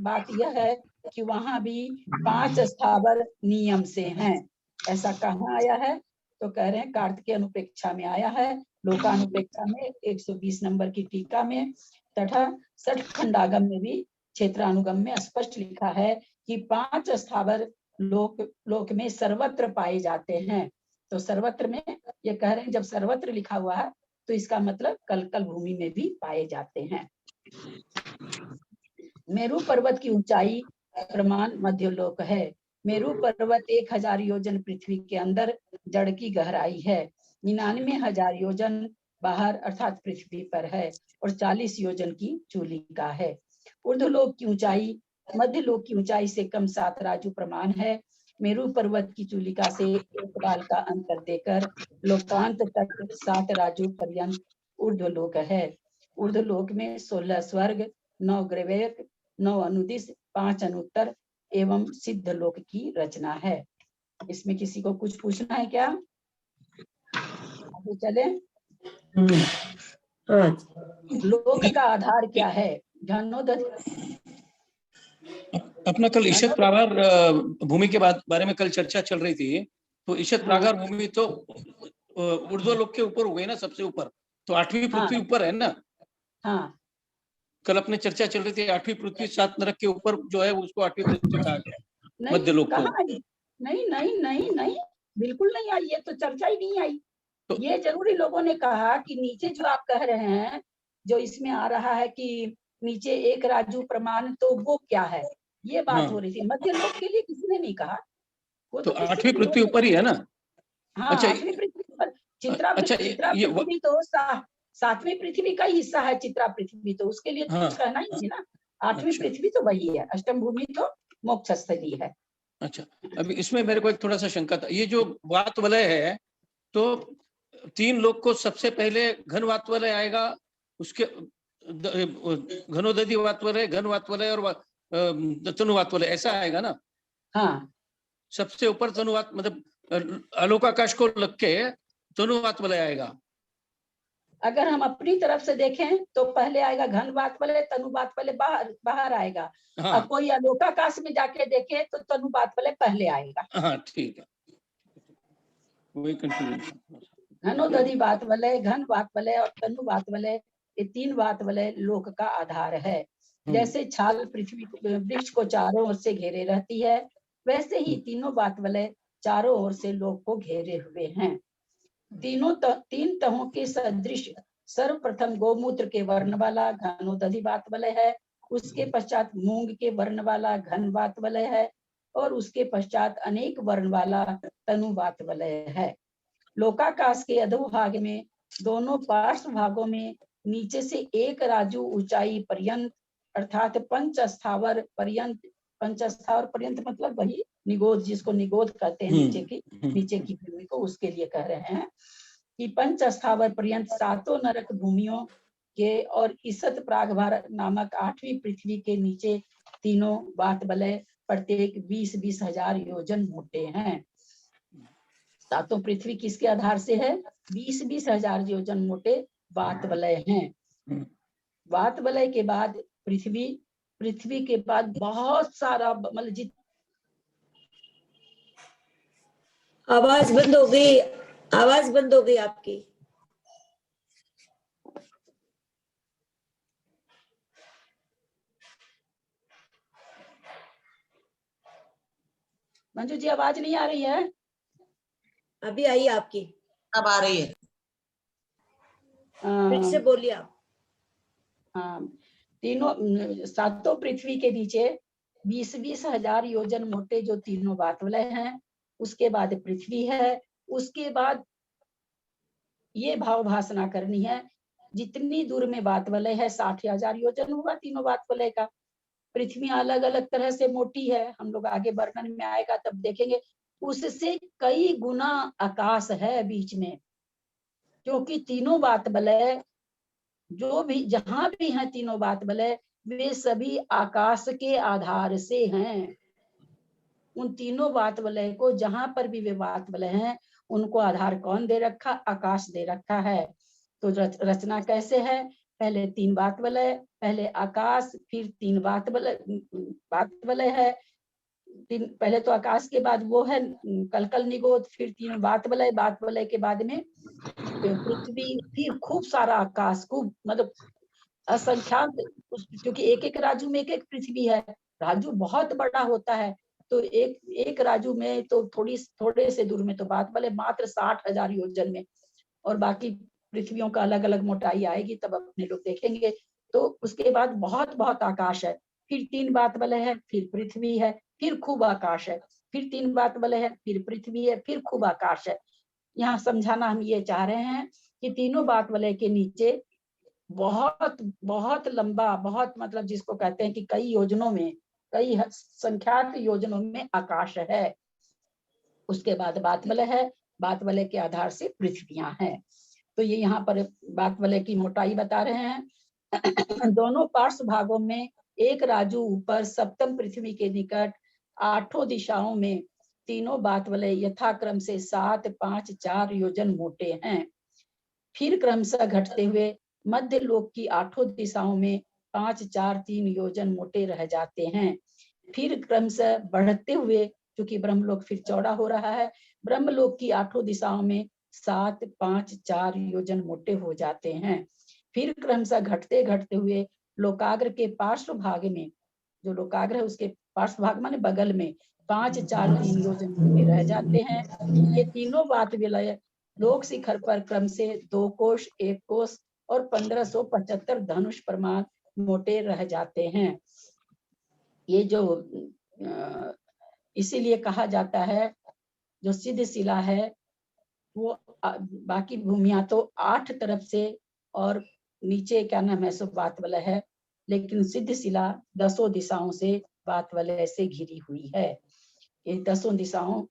बात यह है कि वहां भी 5 स्थावर नियम से हैं। ऐसा कहाँ आया है, तो कह रहे हैं कार्तिकेय अनुप्रेक्षा में आया है, लोकानुप्रेक्षा में 120 नंबर की टीका में, तथा 60 खंडागम में भी क्षेत्रानुगम में स्पष्ट लिखा है कि 5 स्थावर लोक में सर्वत्र पाए जाते हैं। तो सर्वत्र में ये कह रहे हैं, जब सर्वत्र लिखा हुआ है तो इसका मतलब कल भूमि में भी पाए जाते हैं। मेरू पर्वत की ऊंचाई प्रमाण मध्यलोक है। मेरू पर्वत 1000 योजन पृथ्वी के अंदर जड़ की गहराई है, 99,000 योजन बाहर अर्थात पृथ्वी पर है, और 40 योजन की चूलिका है। ऊर्ध्वलोक की ऊंचाई मध्य लोक की ऊंचाई से कम 7 राजू प्रमाण है। मेरू पर्वत की चूलिका से 1 बाल का अंतर देकर लोकांत तक 7 राजू पर्यंत ऊर्ध्वलोक है। ऊर्ध्वलोक में 16 स्वर्ग, 9 ग्रैवेक, 9 अनुदिश, 5 अनुत्तर एवं सिद्ध लोक की रचना है। इसमें किसी को कुछ पूछना है क्या? आगे चले। लोक का आधार क्या है? अपना कल ईशक प्रावार भूमि के बारे में कल चर्चा चल रही थी, तो ईशत प्रागार भूमि तो ऊर्ध्वलोक के ऊपर हो गई ना, सबसे ऊपर। तो 8वीं पृथ्वी ऊपर है ना। हाँ, कल अपने चर्चा चल रही थी 8वीं पृथ्वी 7 नरक के ऊपर जो है उसको 8वीं पृथ्वी कहा गया, नहीं मध्यलोक को। कहाँ आई? नहीं नहीं नहीं नहीं, बिल्कुल नहीं आई, ये तो चर्चा ही नहीं आई। तो ये जरूरी लोगों ने कहा कि नीचे जो आप कह रहे हैं, जो इसमें आ रहा है कि नीचे एक राजू प्रमाण, तो वो क्या है, ये बात हो रही थी। मध्य लोक के लिए किसी ने नहीं कहा, वो तो तो किसी 8वीं ने पृथ्वी ऊपर ही है ना। हाँ, अच्छा 8वीं पृथ्वी पर। चित्रा अच्छा, चित्रा ये पृथ्वी तो 7वीं पृथ्वी का ही हिस्सा है, चित्रा पृथ्वी तो उसके लिए तो हाँ, कुछ कहना ही नहीं ना। 8वीं अच्छा पृथ्वी तो वही है, अष्टम भूमि तो मोक्ष स्थली है। अच्छा। अभी इसमें मेरे को एक थोड़ा सा शंका था, ये जो वात वलय है, तो 3 लोक को सबसे पहले घन वात वलय आएगा, उसके घनोदधि वात वलय, घन वात वलय और तनु वात वलय, ऐसा आएगा ना। हाँ, सबसे ऊपर तनुवात मतलब आलोकाकाश को लग के तनुवात वलय आएगा। अगर हम अपनी तरफ से देखें तो पहले आएगा घन वात वाले, तनु वात वाले बाहर बाहर आएगा। हाँ अब कोई अलोकाकाश में जाके देखे तो तनु वात वाले पहले आएगा। हाँ, ठीक है, वही कंफ्यूजन। घनोदधि वात वाले, घन वात वाले और तनु वात वाले, ये 3 वात वाले लोक का आधार है। जैसे छाल पृथ्वी वृक्ष को चारों ओर से घेरे रहती है, वैसे ही तीनों वात वाले चारों ओर से लोक को घेरे हुए हैं। 3 तहों के सदृश सर्वप्रथम गोमूत्र के वर्ण वाला घनोदधि वात वलय है, उसके पश्चात मूंग के वर्ण वाला घन वात वलय है, और उसके पश्चात अनेक वर्ण वाला तनु वात वलय है। लोकाकाश के अधोभाग में दोनों पार्श्व भागों में नीचे से 1 राजू ऊंचाई पर्यंत अर्थात पंचस्थावर पर्यंत मतलब वही निगोद, जिसको निगोद कहते हैं, नीचे की भूमि को, उसके लिए कह रहे हैं कि पंचस्थावर पर्यंत 7 नरक भूमियों के और ईसत प्रागभार नामक 8वीं पृथ्वी के नीचे तीनों वात वलय प्रत्येक 20-20 हजार योजन मोटे हैं। 7 पृथ्वी किसके आधार से है? 20-20 हजार योजन मोटे वात वलय हैं। वात वलय के बाद पृथ्वी के बाद बहुत सारा मतलब आवाज बंद हो गई, आवाज बंद हो गई आपकी। मंजू जी आवाज नहीं आ रही है? अभी आई आपकी, अब आ रही है, फिर से बोलिए आप। हाँ, 7 पृथ्वी के नीचे 20-20 हजार योजन मोटे जो तीनों वात वलय हैं, उसके बाद पृथ्वी है, उसके बाद ये भाव भाषणा करनी है, जितनी दूर में वात वलय है 60,000 योजन हुआ तीनों वात वलय का। पृथ्वी अलग अलग तरह से मोटी है, हम लोग आगे वर्णन में आएगा तब देखेंगे, उससे कई गुना आकाश है बीच में, क्योंकि तीनों वात वलय जो भी जहां भी हैं तीनों वात वलय, वे सभी आकाश के आधार से हैं। उन तीनों वात वलय को जहां पर भी वे वात वलय हैं, उनको आधार कौन दे रखा? आकाश दे रखा है। तो रचना कैसे है? पहले 3 वात वलय, पहले आकाश, फिर 3 वात वलय है। पहले तो आकाश के बाद वो है कलकल निगोद, फिर 3 वात वलय के बाद में पृथ्वी, फिर खूब सारा आकाश, खूब मतलब असंख्यात, क्योंकि एक राजू में एक पृथ्वी है, राजू बहुत बड़ा होता है, तो एक राजू में तो थोड़े से दूर में तो वात वलय मात्र 60,000 योजन में, और बाकी पृथ्वियों का अलग अलग मोटाई आएगी तब अपने लोग देखेंगे। तो उसके बाद बहुत बहुत आकाश है, फिर 3 वात वलय है, फिर पृथ्वी है, फिर खूब आकाश है, फिर 3 वात वलय है, फिर पृथ्वी है, फिर खूब आकाश है। यहाँ समझाना हम ये चाह रहे हैं कि तीनों वात वलय के नीचे बहुत बहुत लंबा, बहुत मतलब जिसको कहते हैं कि कई योजनों में, कई संख्यात योजनों में आकाश है। उसके बाद वात वलय है, वात वलय के आधार से पृथ्वियां हैं। तो ये यहाँ पर वात वलय की मोटाई बता रहे हैं। दोनों पार्श्व भागों में 1 राजू ऊपर सप्तम पृथ्वी के निकट 8 दिशाओं में तीनों वात वलय यथाक्रम से 7, 5, 4 योजन मोटे हैं। फिर क्रमशः घटते हुए मध्य लोक की 8 दिशाओं में 5, 4, 3 योजन मोटे रह जाते हैं। फिर क्रमशः बढ़ते हुए, क्योंकि ब्रह्मलोक फिर चौड़ा हो रहा है, ब्रह्मलोक की 8 दिशाओं में 7, 5, 4 योजन मोटे हो जाते हैं। फिर क्रमशः घटते घटते हुए लोकाग्र के पार्श्व भाग में, जो लोकाग्र है उसके पार्श्व भाग माने बगल में 5, 4, 3 योजन मोटे रह जाते हैं। ये तीनों बात विलय लोक शिखर पर क्रम से 2 कोश, 1 कोश और 1575 धनुष प्रमाण मोटे रह जाते हैं। ये जो इसीलिए कहा जाता है जो सिद्ध शिला है वो बाकी भूमिया तो 8 तरफ से और नीचे क्या नाम है सब बात वाला है, लेकिन सिद्ध शिला 10 दिशाओं से बात वाले से घिरी हुई है। ये 10 दिशाओं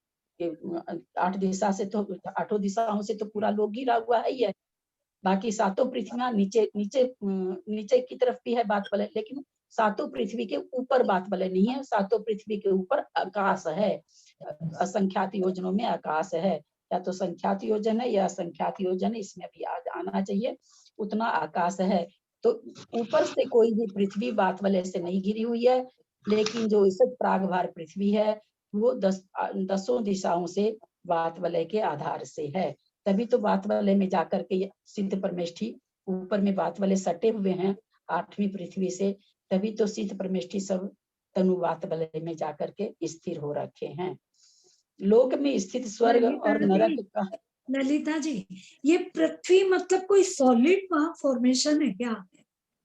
8 दिशा से तो 8 दिशाओं से तो पूरा लोक घिरा हुआ है ही है। बाकी 7 पृथ्वियां नीचे नीचे नीचे की तरफ भी है बात वाले, लेकिन 7 पृथ्वी के ऊपर बात वाले नहीं है। 7 पृथ्वी के ऊपर आकाश है, असंख्यात योजनों में आकाश है, या तो संख्यात योजन है या असंख्यात योजन है, इसमें भी आना चाहिए, उतना आकाश है। तो ऊपर से कोई भी पृथ्वी बात वाले से नहीं घिरी हुई है, लेकिन जो इस प्रागभार पृथ्वी है वो 10 दिशाओं से बात वाले के आधार से है। तभी तो बात वाले में जाकर के सिद्ध परमेष्ठी ऊपर में बात वाले सटे हुए हैं 8वीं पृथ्वी से, तभी तो सिद्ध परमेष्ठी सब तनु बात वाले में जाकर के स्थिर हो रखे हैं। लोक में स्थित स्वर्ग और नरक का। ललिता जी, ये पृथ्वी मतलब कोई सॉलिड फॉर्मेशन है क्या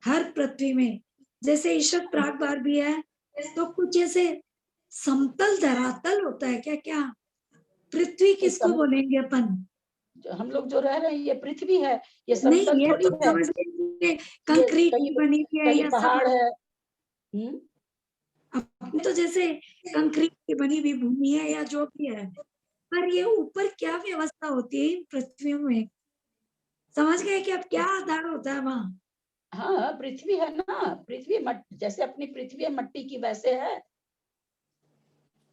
हर पृथ्वी में? जैसे ईश्वर प्रागभार भी है तो कुछ ऐसे समतल धरातल होता है क्या? क्या पृथ्वी किसको बोलेंगे अपन? हम लोग जो रह रहे हैं ये पृथ्वी है, ये नहीं, समतल ये थोड़ी तो है, समझ लेंगे कंक्रीट की बनी हुई है कहीं या पहाड़ है। अब तो जैसे कंक्रीट की बनी हुई भूमि है या जो भी है, पर ये ऊपर क्या व्यवस्था होती है इन पृथ्वियों में? समझ गए कि अब क्या आधार होता है वहाँ? हाँ पृथ्वी है ना, पृथ्वी जैसे अपनी पृथ्वी मट्टी की वैसे है,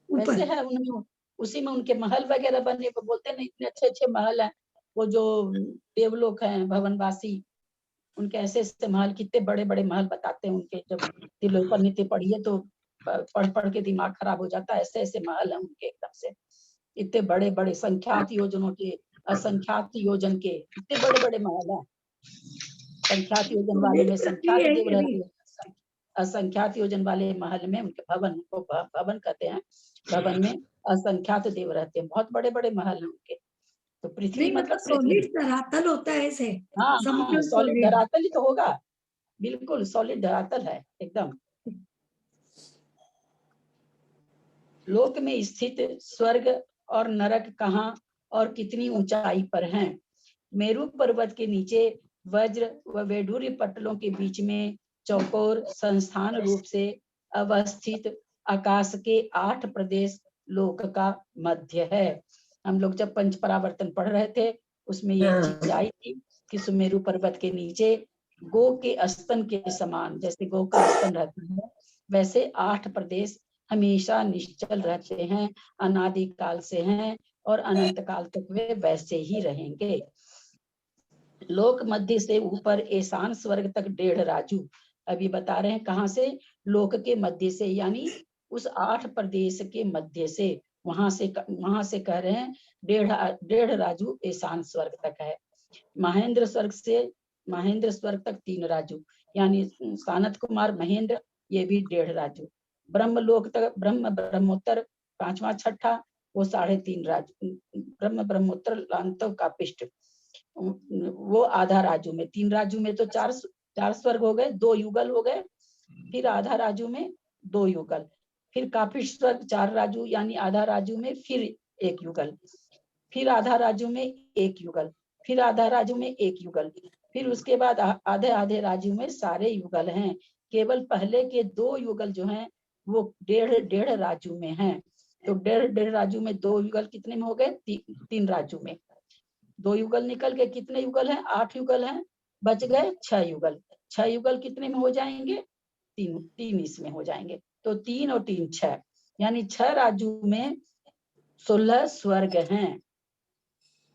वैसे है उनमें, उसी में उनके महल वगैरह बने, वो बोलते नहीं इतने अच्छे अच्छे महल हैं। वो जो देवलोक हैं भवनवासी, उनके ऐसे ऐसे महल, कितने बड़े बड़े महल बताते हैं उनके, जब तिलोपर नीति पढ़िए तो पढ़ पढ़ के दिमाग खराब हो जाता है। ऐसे ऐसे महल हैं उनके एकदम से, इतने बड़े बड़े संख्यात योजनों के, असंख्यात योजन के इतने बड़े बड़े महल हैं। संख्यात योजन वाले में संख्यात देव रहते हैं, असंख्यात योजन वाले महल में उनके भवन को भवन कहते हैं, भवन में असंख्यात देव रहते हैं, बहुत बड़े बड़े महल हैं उनके। तो पृथ्वी मतलब सॉलिड धरातल होता है ऐसे। हाँ सॉलिड धरातल ही तो होगा, बिल्कुल सॉलिड धरातल है एकदम। लोक में स्थित स्वर्ग और नरक कहाँ और कितनी ऊंचाई पर हैं? मेरू पर्वत के नीचे वज्र व वैडूर्य पटलों के बीच में चौकोर संस्थान रूप से अवस्थित आकाश के 8 प्रदेश लोक का मध्य है। हम लोग जब पंच परावर्तन पढ़ रहे थे उसमें ये चीज आई थी कि सुमेरु पर्वत के नीचे गो के स्तन के समान, जैसे गो का स्तन रहता है वैसे 8 प्रदेश हमेशा निश्चल रहते हैं, अनादि काल से हैं और अनंत काल तक वे वैसे ही रहेंगे। लोक मध्य से ऊपर ईशान स्वर्ग तक 1.5 राजू। अभी बता रहे हैं कहाँ से? लोक के मध्य से, यानी उस 8 प्रदेश के मध्य से, वहां से कह रहे हैं 1.5 राजू ईशान स्वर्ग तक है। महेंद्र स्वर्ग तक 3 राजू, यानी सानत कुमार महेंद्र, ये भी 1.5 राजू। ब्रह्मलोक तक ब्रह्मोत्तर 5वां 6ठा, वो 3.5 राजू। ब्रह्मोत्तर लांतव का पिष्ट, वो आधा राजू में। 3 राजू में तो 4 स्वर्ग हो गए, 2 युगल हो गए, फिर आधा राजू में 2 युगल, फिर काफी स्वर्ग 4 राजू, यानी आधा राजू में फिर 1 युगल, फिर आधा राजू में 1 युगल, फिर आधा राजू में 1 युगल, फिर उसके बाद आधे आधे राजू में सारे युगल हैं। केवल पहले के 2 युगल जो हैं वो 1.5 राजू में हैं। तो 1.5 राजू में 2 युगल कितने में हो गए? 3 राजू में 2 युगल निकल के कितने युगल हैं? 8 युगल हैं, बच गए 6 युगल। 6 युगल कितने में हो जाएंगे? 3 इसमें हो जाएंगे। तो 3 और 3 6, यानी 6 राजू में 16 स्वर्ग हैं।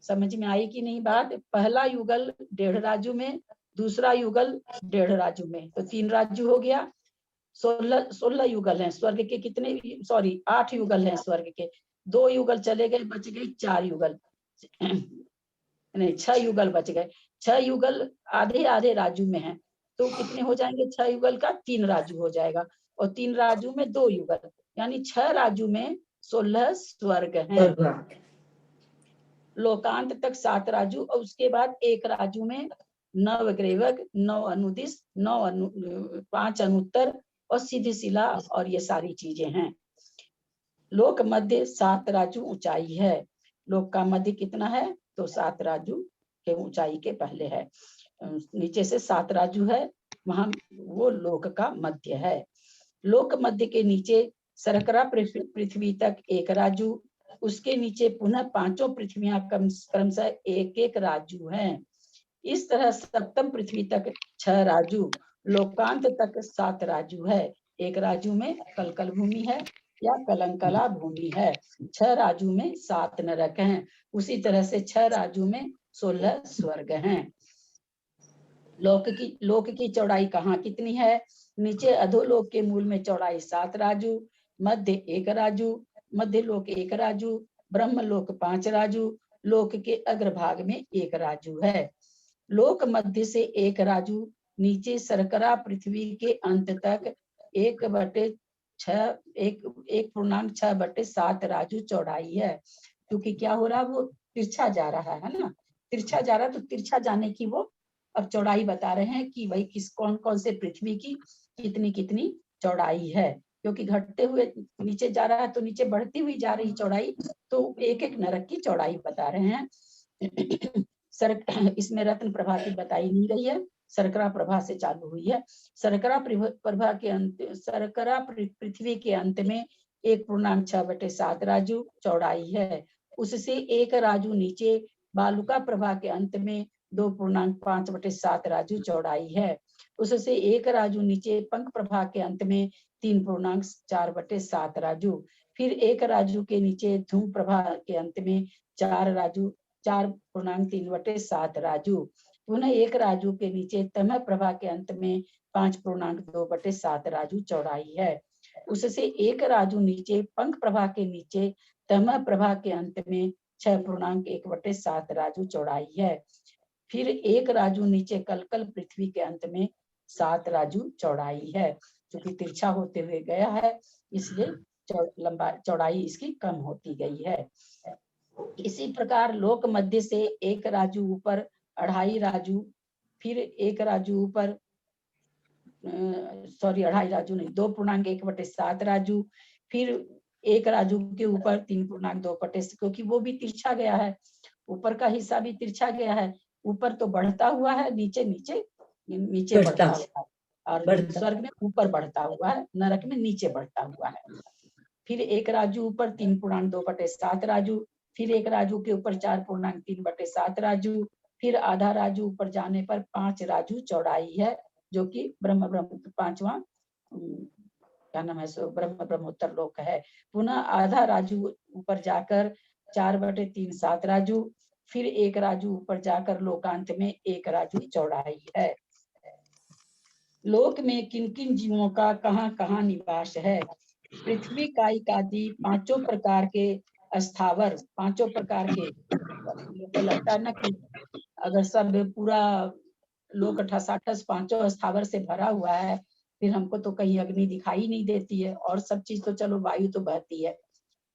समझ में आई कि नहीं बात? पहला युगल 1.5 राजू में, दूसरा युगल 1.5 राजू में, तो 3 राजू हो गया। 16 युगल हैं स्वर्ग के, कितने? सॉरी 8 युगल हैं स्वर्ग के, 2 युगल चले गए, बच गए 4 युगल, नहीं 6 युगल बच गए। 6 युगल आधे आधे राजू में है, तो कितने हो जाएंगे? 6 युगल का 3 राजू हो जाएगा, और 3 राजू में 2 युगल, यानी 6 राजू में 16 स्वर्ग हैं। लोकांत तक 7 राजू, और उसके बाद 1 राजू में 9 ग्रेवक, 9 अनुदिश, 5 अनुत्तर और सीधी शिला, और ये सारी चीजें हैं। लोक मध्य 7 राजू ऊंचाई है। लोक का मध्य कितना है? तो 7 राजू के ऊंचाई के पहले है, नीचे से 7 राजू है, वहां वो लोक का मध्य है। लोक मध्य के नीचे सरकरा पृथ्वी तक 1 राजू, उसके नीचे पुनः 5 पृथ्वियां क्रमशः 1-1 राजू हैं। इस तरह सप्तम पृथ्वी तक 6 राजू, लोकांत तक 7 राजू है। 1 राजू में कलकल भूमि है या कलंकला भूमि है। 6 राजू में 7 नरक हैं। उसी तरह से 6 राजू में 16 स्वर्ग हैं। लोक की चौड़ाई कहाँ कितनी है? नीचे अधोलोक के मूल में चौड़ाई 7 राजू, मध्य 1 राजू, मध्य लोक 1 राजू, ब्रह्म लोक 5 राजू, लोक के अग्रभाग में 1 राजू है। लोक मध्य से 1 राजू नीचे सरकरा पृथ्वी के अंत तक 1/6 राजू चौड़ाई है। क्योंकि क्या हो रहा है, वो तिरछा जा रहा है ना, तिरछा जा रहा है, तो तिरछा जाने की वो अब चौड़ाई बता रहे हैं कि भाई कौन कौन से पृथ्वी की कितनी कितनी चौड़ाई है। क्योंकि घटते हुए नीचे जा रहा है, तो नीचे बढ़ती हुई जा रही चौड़ाई, तो 1-1 नरक की चौड़ाई बता रहे हैं। इसमें रत्न प्रभा की बताई नहीं गई है, सरकरा प्रभा से चालू हुई है। सरकरा प्रभा के अंत, सरकरा पृथ्वी के अंत में 1/6/7 राजू चौड़ाई है। उससे 1 राजू नीचे बालुका प्रभा के अंत में 2/5/7 राजू चौड़ाई है। उससे 1 राजू नीचे पंख प्रभा के अंत में 3/4/7 राजू, फिर 1 राजू के नीचे धूम प्रभा के अंत में 4 राजू, 4/3/7 राजू, पुनः 1 राजू के नीचे तमह प्रभा के अंत में 5/2/7 राजू चौड़ाई है। उससे 1 राजू नीचे पंख प्रभा के नीचे तमह प्रभा के अंत में 6/1/7 राजू चौड़ाई है। फिर 1 राजू नीचे कलकल पृथ्वी के अंत में 7 राजू चौड़ाई है। क्योंकि तिरछा होते हुए गया है, इसलिए चौड़ाई इसकी कम होती गई है। इसी प्रकार लोक मध्य से 1 राजू ऊपर 2.5 राजू, फिर 1 राजू ऊपर 2.5 राजू नहीं, 2/1/7 राजू, फिर 1 राजू के ऊपर 3/2, क्योंकि वो भी तिरछा गया है, ऊपर का हिस्सा भी तिरछा गया है। ऊपर तो बढ़ता हुआ है, नीचे बढ़ता हुआ है, और स्वर्ग में ऊपर बढ़ता हुआ है, नरक में नीचे बढ़ता हुआ है। फिर 1 राजू ऊपर 3/2/7 राजू, फिर 1 राजू के ऊपर 4/3/7 राजू, फिर आधा राजू ऊपर जाने पर 5 राजू चौड़ाई है, जो कि ब्रह्म 5वां क्या नाम है, ब्रह्मोत्तर लोक है। पुनः आधा राजू ऊपर जाकर 4/3/7 राजू, फिर 1 राजू ऊपर जाकर लोकांत में 1 राजू चौड़ाई है। लोक में किन किन जीवों का कहाँ कहाँ निवास है? पृथ्वी कायिक आदि 5 प्रकार के स्थावर, 5 प्रकार के, तो लगता है ना कि अगर सब पूरा लोक ठसाठस 5 स्थावर से भरा हुआ है, फिर हमको तो कहीं अग्नि दिखाई नहीं देती है, और सब चीज तो चलो वायु तो बहती है,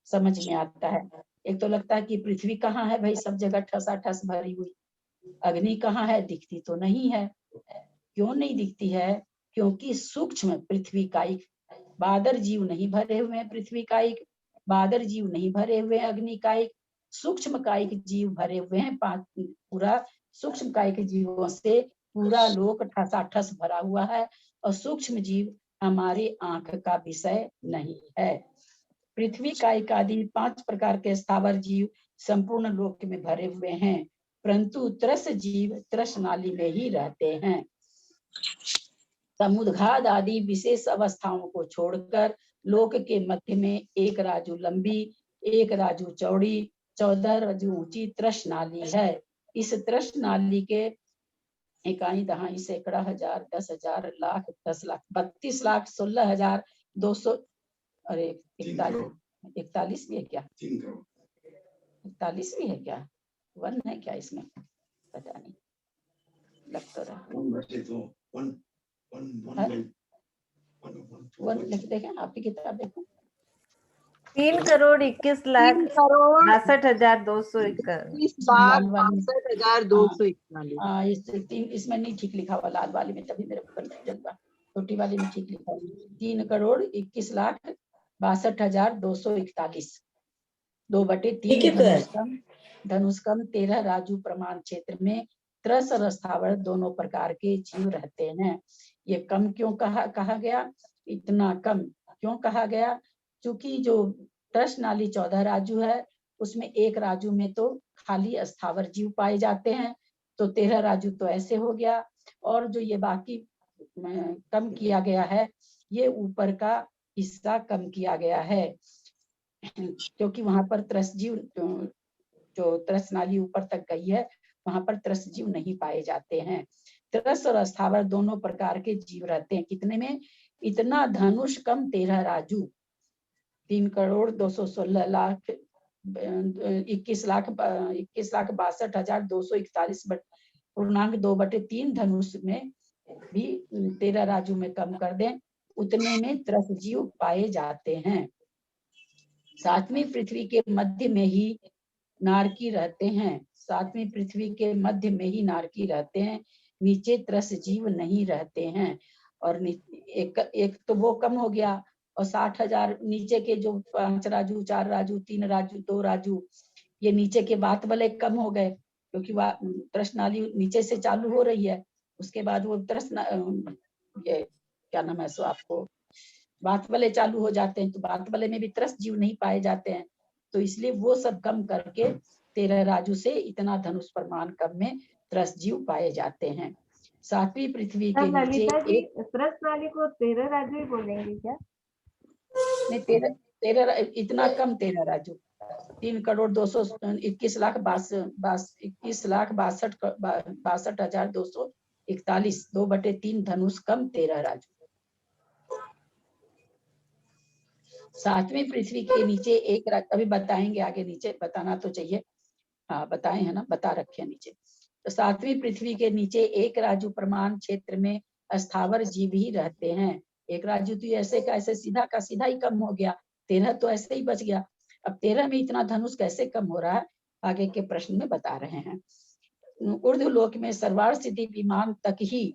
समझ में आता है। एक तो लगता है कि पृथ्वी कहाँ है भाई, सब जगह ठसाठस भरी हुई, अग्नि कहाँ है, दिखती तो नहीं है। क्यों नहीं दिखती है? क्योंकि सूक्ष्म पृथ्वी कायिक बादर जीव नहीं भरे हुए हैं, पृथ्वी कायिक बादर जीव नहीं भरे हुए हैं, अग्नि कायिक सूक्ष्म कायिक जीव भरे हुए हैं। पूरा सूक्ष्म कायिक जीवों से पूरा लोक ठसाठस भरा हुआ है, और सूक्ष्म जीव हमारी आंख का विषय नहीं है। पृथ्वी कायिक आदि 5 प्रकार के स्थावर जीव संपूर्ण लोक में भरे हुए हैं, परंतु त्रस जीव त्रस नाली में ही रहते हैं। समुद्घात आदि विशेष अवस्थाओं को छोड़कर लोक के मध्य में 1 राजू लंबी, 1 राजू चौड़ी, 14 राजू ऊंची त्रस नाली है। इस त्रस नाली के इकाई दहाई सैकड़ा हजार 10,000 लाख 10 लाख 32 लाख 16,200 41 41 भी है क्या? 41 भी है क्या? 1 है क्या इसमें? पता नहीं, लग तो रहा। 1 लिख देखें, आपकी किताब देखो। 3,61,62,61। इसमें नहीं ठीक लिखा हुआ, लाल वाली में, तभी मेरे को कंफ्यूजन हुआ। छोटी वाली में ठीक लिखा हुआ 3,21,62,41। 2/3 धनुष्कम 13 राजू प्रमाण क्षेत्र में त्रस और स्थावर दोनों प्रकार के जीव रहते हैं। ये कम क्यों कहा गया? इतना कम क्यों कहा गया? क्योंकि जो त्रस नाली 14 राजू है, उसमें एक राजू में तो खाली स्थावर जीव पाए जाते हैं, तो 13 राजू तो ऐसे हो गया। और जो ये बाकी कम किया गया है, ये ऊपर का हिस्सा कम किया गया है, क्योंकि वहां पर त्रस जीव, जो त्रस नाली ऊपर तक गई है, वहां पर त्रस जीव नहीं पाए जाते हैं। त्रस और स्थावर दोनों प्रकार के जीव रहते हैं। कितने में? इतना धनुष कम 13 राजू 3,21,62,41 धनुष में भी 13 राजू में कम कर दें, उतने में त्रस जीव पाए जाते हैं। 7वीं पृथ्वी के मध्य में ही नारकी रहते हैं। 7वीं पृथ्वी के मध्य में ही नारकी रहते हैं, नीचे त्रस जीव नहीं रहते हैं। और एक तो वो कम हो गया, और 60,000 नीचे के जो 5 राजू, 4 राजू, 3 राजू, 2 राजू, ये नीचे के बात वाले कम हो गए, क्योंकि त्रस नाली नीचे से चालू हो रही है। उसके बाद वो ये क्या नाम है सो आपको, बात वाले चालू हो जाते हैं, तो बात वाले में भी त्रस जीव नहीं पाए जाते हैं, तो इसलिए वो सब कम करके 13 राजू से इतना धनुष प्रमाण कम में त्रस जीव पाए जाते हैं। 7वीं पृथ्वी के नीचे त्रस नाली को 13 राजू ही बोलेंगे क्या? नहीं, 13 इतना कम 13 राजू 3,21,62,61,62,241 2/3 धनुष कम 13 राजू। 7वीं पृथ्वी के नीचे एक अभी बताएंगे, आगे नीचे बताना तो चाहिए, हाँ बताए है ना, बता रखे नीचे। तो 7वीं पृथ्वी के नीचे एक राजू प्रमाण क्षेत्र में स्थावर जीव ही रहते हैं। एक राजू तो ऐसे का ऐसे सीधा का सीधा ही कम हो गया, 13 तो ऐसे ही बच गया। अब 13 में इतना धनुष कैसे कम हो रहा है, आगे के प्रश्न में बता रहे हैं। ऊर्ध्व लोक में सर्वार्थ सिद्धि विमान तक ही,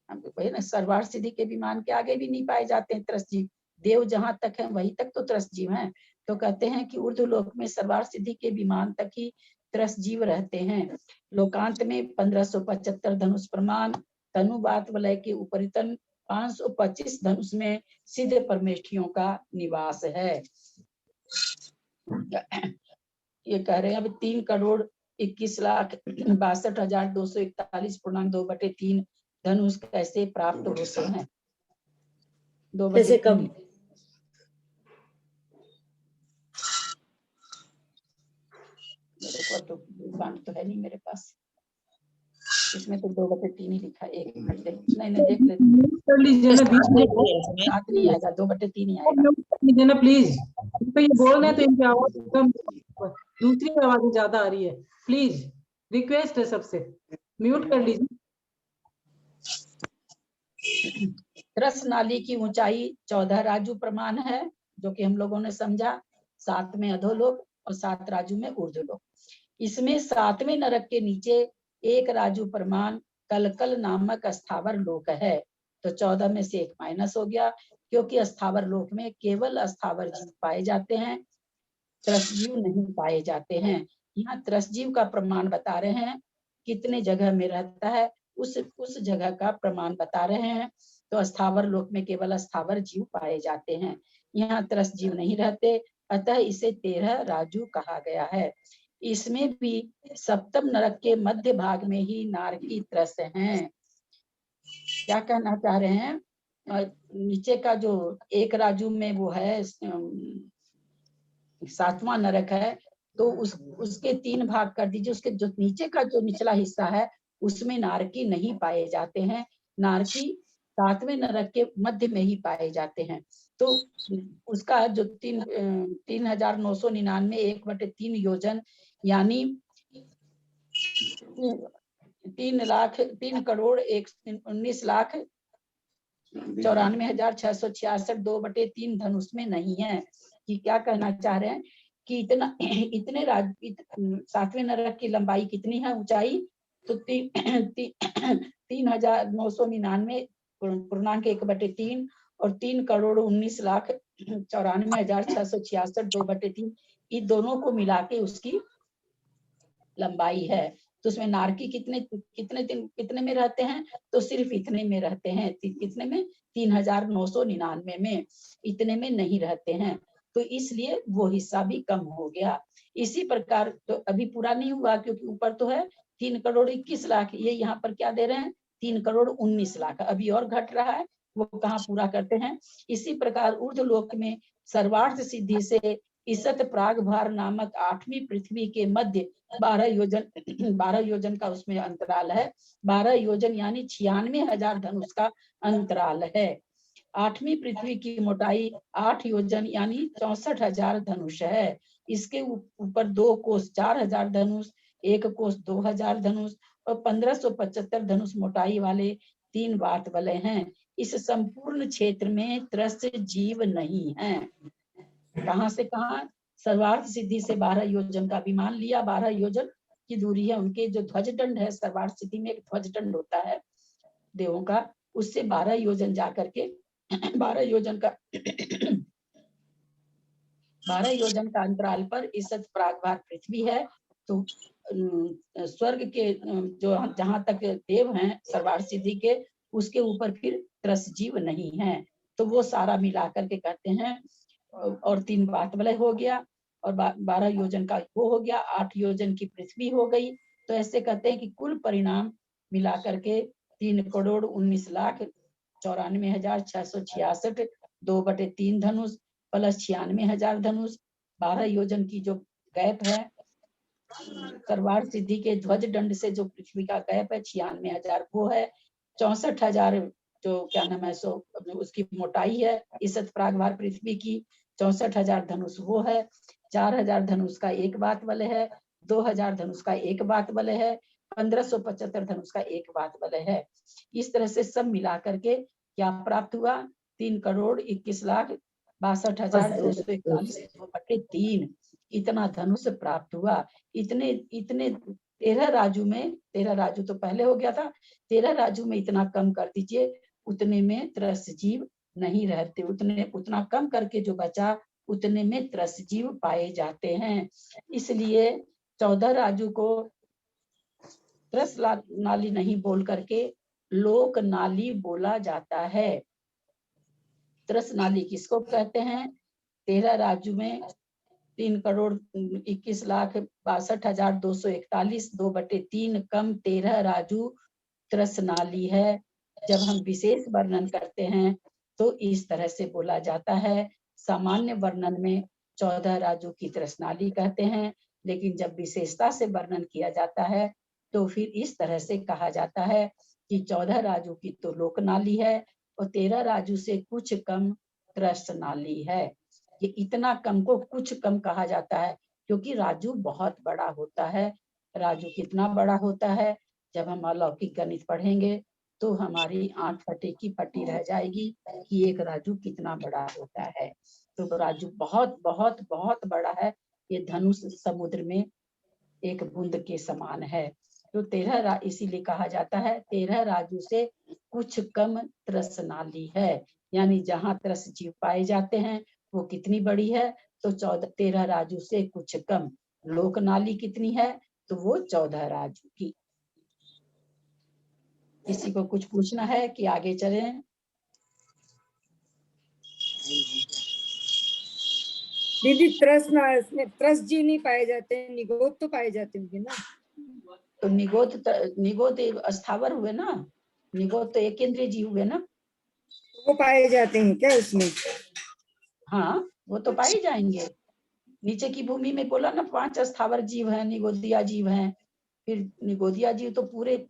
ना सर्वार्थ सिद्धि के विमान के आगे भी नहीं पाए जाते हैं त्रस जीव। देव जहां तक है वहीं तक तो त्रस जीव हैं, तो कहते हैं कि ऊर्ध्व लोक में सर्वार्थ सिद्धि के विमान तक ही त्रस जीव रहते हैं। लोकांत में 1575 धनुष प्रमाण तनुबात वलय के उपरितन 525 धनुष में सिद्ध परमेष्ठियों का निवास है। ये कह रहे हैं अब 3,21,62,241.2/3 धनुष कैसे प्राप्त होते हैं? 2/3 मेरे को तो तो है नहीं मेरे पास, इसमें तो 2/3 ही लिखा है। एक मिनट नहीं देख लेते, कर लीजिए ना, बीच में 7 नहीं आएगा, 2/3 ही आएगा। लीजिए ना प्लीज, तो ये बोल रहे हैं तो इनकी आवाज एकदम दूसरी आवाजें ज्यादा आ रही है, प्लीज रिक्वेस्ट है सबसे, म्यूट कर लीजिए। त्रस नाली की ऊंचाई 14 राजू प्रमाण है, जो कि हम लोगों ने समझा। 7 में अधोलोक और 7 राजू में ऊर्ध्वलोक। इसमें 7वें नरक के नीचे एक राजू प्रमाण कलकल नामक स्थावर लोक है, तो 14 में से 1 माइनस हो गया, क्योंकि स्थावर लोक में केवल स्थावर जीव पाए जाते हैं, त्रसजीव नहीं पाए जाते हैं। यहाँ त्रसजीव का प्रमाण बता रहे हैं, कितने जगह में रहता है उस जगह का प्रमाण बता रहे हैं। तो स्थावर लोक में केवल स्थावर जीव पाए जाते हैं, यहाँ त्रसजीव नहीं रहते, अतः इसे 13 राजू कहा गया है। इसमें भी सप्तम नरक के मध्य भाग में ही नारकी त्रस हैं। क्या कहना चाह रहे हैं? नीचे का जो एक राजू में वो है 7वां नरक है, तो उसके 3 भाग कर दीजिए। उसके जो नीचे का जो निचला हिस्सा है उसमें नारकी नहीं पाए जाते हैं। नारकी सातवें नरक के मध्य में ही पाए जाते हैं। तो उसका जो 3,999 1/3 योजन यानी 3,19,94,666 2/3 धन उसमें नहीं है। कि क्या कहना चाह रहे हैं कि इतने सातवें नरक की लंबाई कितनी है, ऊंचाई, तो 3,999.1/3 और 3,19,94,666 2/3 इन दोनों को मिला के उसकी लंबाई है। तो उसमें नारकी कितने में रहते हैं, तो सिर्फ इतने में रहते हैं। कितने में? 3,999 में, इतने में नहीं रहते हैं। तो इसलिए वो हिस्सा भी कम हो गया। इसी प्रकार तो अभी पूरा नहीं हुआ, क्योंकि ऊपर तो है 3,21,00,000, ये यहाँ पर क्या दे रहे हैं 3,19,00,000, अभी और घट रहा है, वो कहाँ पूरा करते हैं। इसी प्रकार ऊर्ध्वलोक में सर्वार्थ सिद्धि से ईसत प्रागभार नामक 8वीं पृथ्वी के मध्य 12 योजन का उसमें अंतराल है। 12 योजन यानी 96,000 धनुष का अंतराल है। 8वीं पृथ्वी की मोटाई 8 योजन यानी 64,000 धनुष है। इसके ऊपर 2 कोस 4,000 धनुष, 1 कोस 2,000 धनुष और 1,575 धनुष मोटाई वाले 3 वात वलय हैं। इस संपूर्ण क्षेत्र में त्रस्त जीव नहीं है। कहां से कहां? सर्वार्थ सिद्धि से 12 योजन का विमान लिया। 12 योजन की दूरी है। उनके जो ध्वज दंड है, सर्वार्थ सिद्धि में एक ध्वज दंड होता है देवों का, उससे 12 योजन जाकर के 12 योजन का 12 योजन का अंतराल पर ईसत प्रागभार पृथ्वी है। तो स्वर्ग के जो जहां तक देव हैं सर्वार्थ सिद्धि के, उसके ऊपर फिर त्रस्त जीव नहीं है। तो वो सारा मिलाकर के कहते हैं। और 3 वात वलय हो गया और 12 योजन का वो हो गया, 8 योजन की पृथ्वी हो गई। तो ऐसे कहते हैं कि कुल परिणाम मिलाकर के 3,19,94,666 2/3 धनुष प्लस 96,000 धनुष। 12 योजन की जो गैप है सर्वार्थ सिद्धि के ध्वज दंड से जो पृथ्वी का गैप है 96,000 वो है। 64,000 जो क्या नाम है सो उसकी मोटाई है ईसत प्रागभार पृथ्वी की। 64,000 धनुष वो है। 4,000 धनुष का एक वात वलय है। 2,000 धनुष का एक वात वलय है। 1,575 धनुष का एक वात वलय है। इस तरह से सब मिला करके क्या प्राप्त हुआ? 3,61,6241 इतना धनुष प्राप्त हुआ। इतने 13 राजू में, 13 राजू तो पहले हो गया था, 13 राजू में इतना कम कर दीजिए, उतने में त्रस्त जीव नहीं रहते। उतना कम करके जो बचा उतने में त्रस्त जीव पाए जाते हैं। इसलिए 14 राजू को त्रस्त नाली नहीं बोल करके लोक नाली बोला जाता है। त्रस्त नाली किसको कहते हैं? 13 राजू में 3,21,62,241 2/3 कम 13 राजू त्रस्त नाली है। जब हम विशेष वर्णन करते हैं तो इस तरह से बोला जाता है। सामान्य वर्णन में 14 राजू की त्रस्त नाली कहते हैं, लेकिन जब विशेषता से वर्णन किया जाता है तो फिर इस तरह से कहा जाता है कि 14 राजू की तो लोक नाली है और 13 राजू से कुछ कम त्रस्त नाली है। ये इतना कम को कुछ कम कहा जाता है क्योंकि राजू बहुत बड़ा होता है। राजू कितना बड़ा होता है? जब हम अलौकिक गणित पढ़ेंगे तो हमारी आंख फटे की फटी रह जाएगी कि एक राजू कितना बड़ा होता है। तो राजू बहुत बहुत बहुत बड़ा है। ये धनुष समुद्र में एक बूंद के समान है। तो 13 इसीलिए कहा जाता है 13 राजू से कुछ कम त्रस्त नाली है। यानी जहाँ त्रस्त जीव पाए जाते हैं वो कितनी बड़ी है? तो 13 राजू से कुछ कम। लोक नाली कितनी है? तो वो 14 राजू की। किसी को कुछ पूछना है कि आगे चलें? दीदी त्रस्त जीव नहीं पाए जाते हैं, निगोद तो पाए जाते होंगे ना? तो निगोद अस्थावर हुए ना, निगोद तो एक इंद्रिय जीव हुए ना, वो पाए जाते हैं क्या उसमें? हाँ वो तो पाए जाएंगे। नीचे की भूमि में बोला ना 5 अस्थावर जीव हैं, निगोदिया जीव हैं। फिर निगोदिया जीव तो पूरे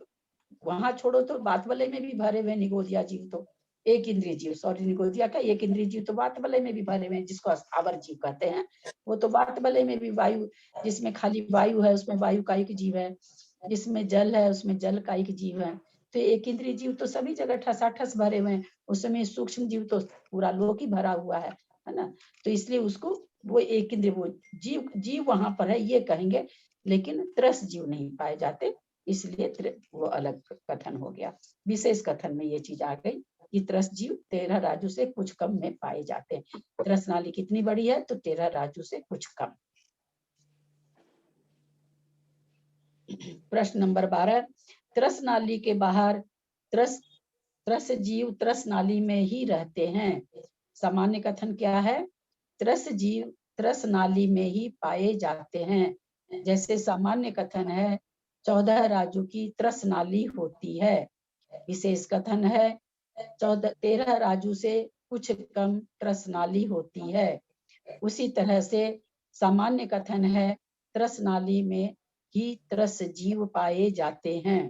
वहां छोड़ो तो बात वाले में भी भरे हुए निगोदिया जीव तो एक इंद्रिय जीव, सॉरी निगोदिया का एक इंद्रिय जीव तो वात वलय में भी भरे हुए हैं, जिसको स्थावर जीव कहते हैं। वो तो वात वलय में भी वायु, जिसमें खाली वायु है उसमें वायु का एक जीव है, जिसमें जल है उसमें जल का एक जीव है। तो एक इंद्रिय जीव तो सभी जगह ठसाठस भरे हुए हैं, उसमें सूक्ष्म जीव तो पूरा लोक ही भरा हुआ है ना। तो इसलिए उसको वो एक इंद्रिय, वो जीव वहां पर है ये कहेंगे, लेकिन त्रस जीव नहीं पाए जाते, इसलिए वो अलग कथन हो गया। विशेष कथन में ये चीज आ गई कि त्रस जीव 13 राजू से कुछ कम में पाए जाते हैं। त्रस नाली कितनी बड़ी है, तो 13 राजू से कुछ कम। प्रश्न नंबर 12, त्रस नाली के बाहर त्रस जीव त्रस नाली में ही रहते हैं। सामान्य कथन क्या है? त्रस जीव त्रस नाली में ही पाए जाते हैं। जैसे सामान्य कथन है 14 राजू की त्रस नाली होती है। विशेष कथन है 13 राजू से कुछ कम त्रस नाली होती है। उसी तरह से सामान्य कथन है त्रस नाली में ही त्रस जीव पाए जाते हैं।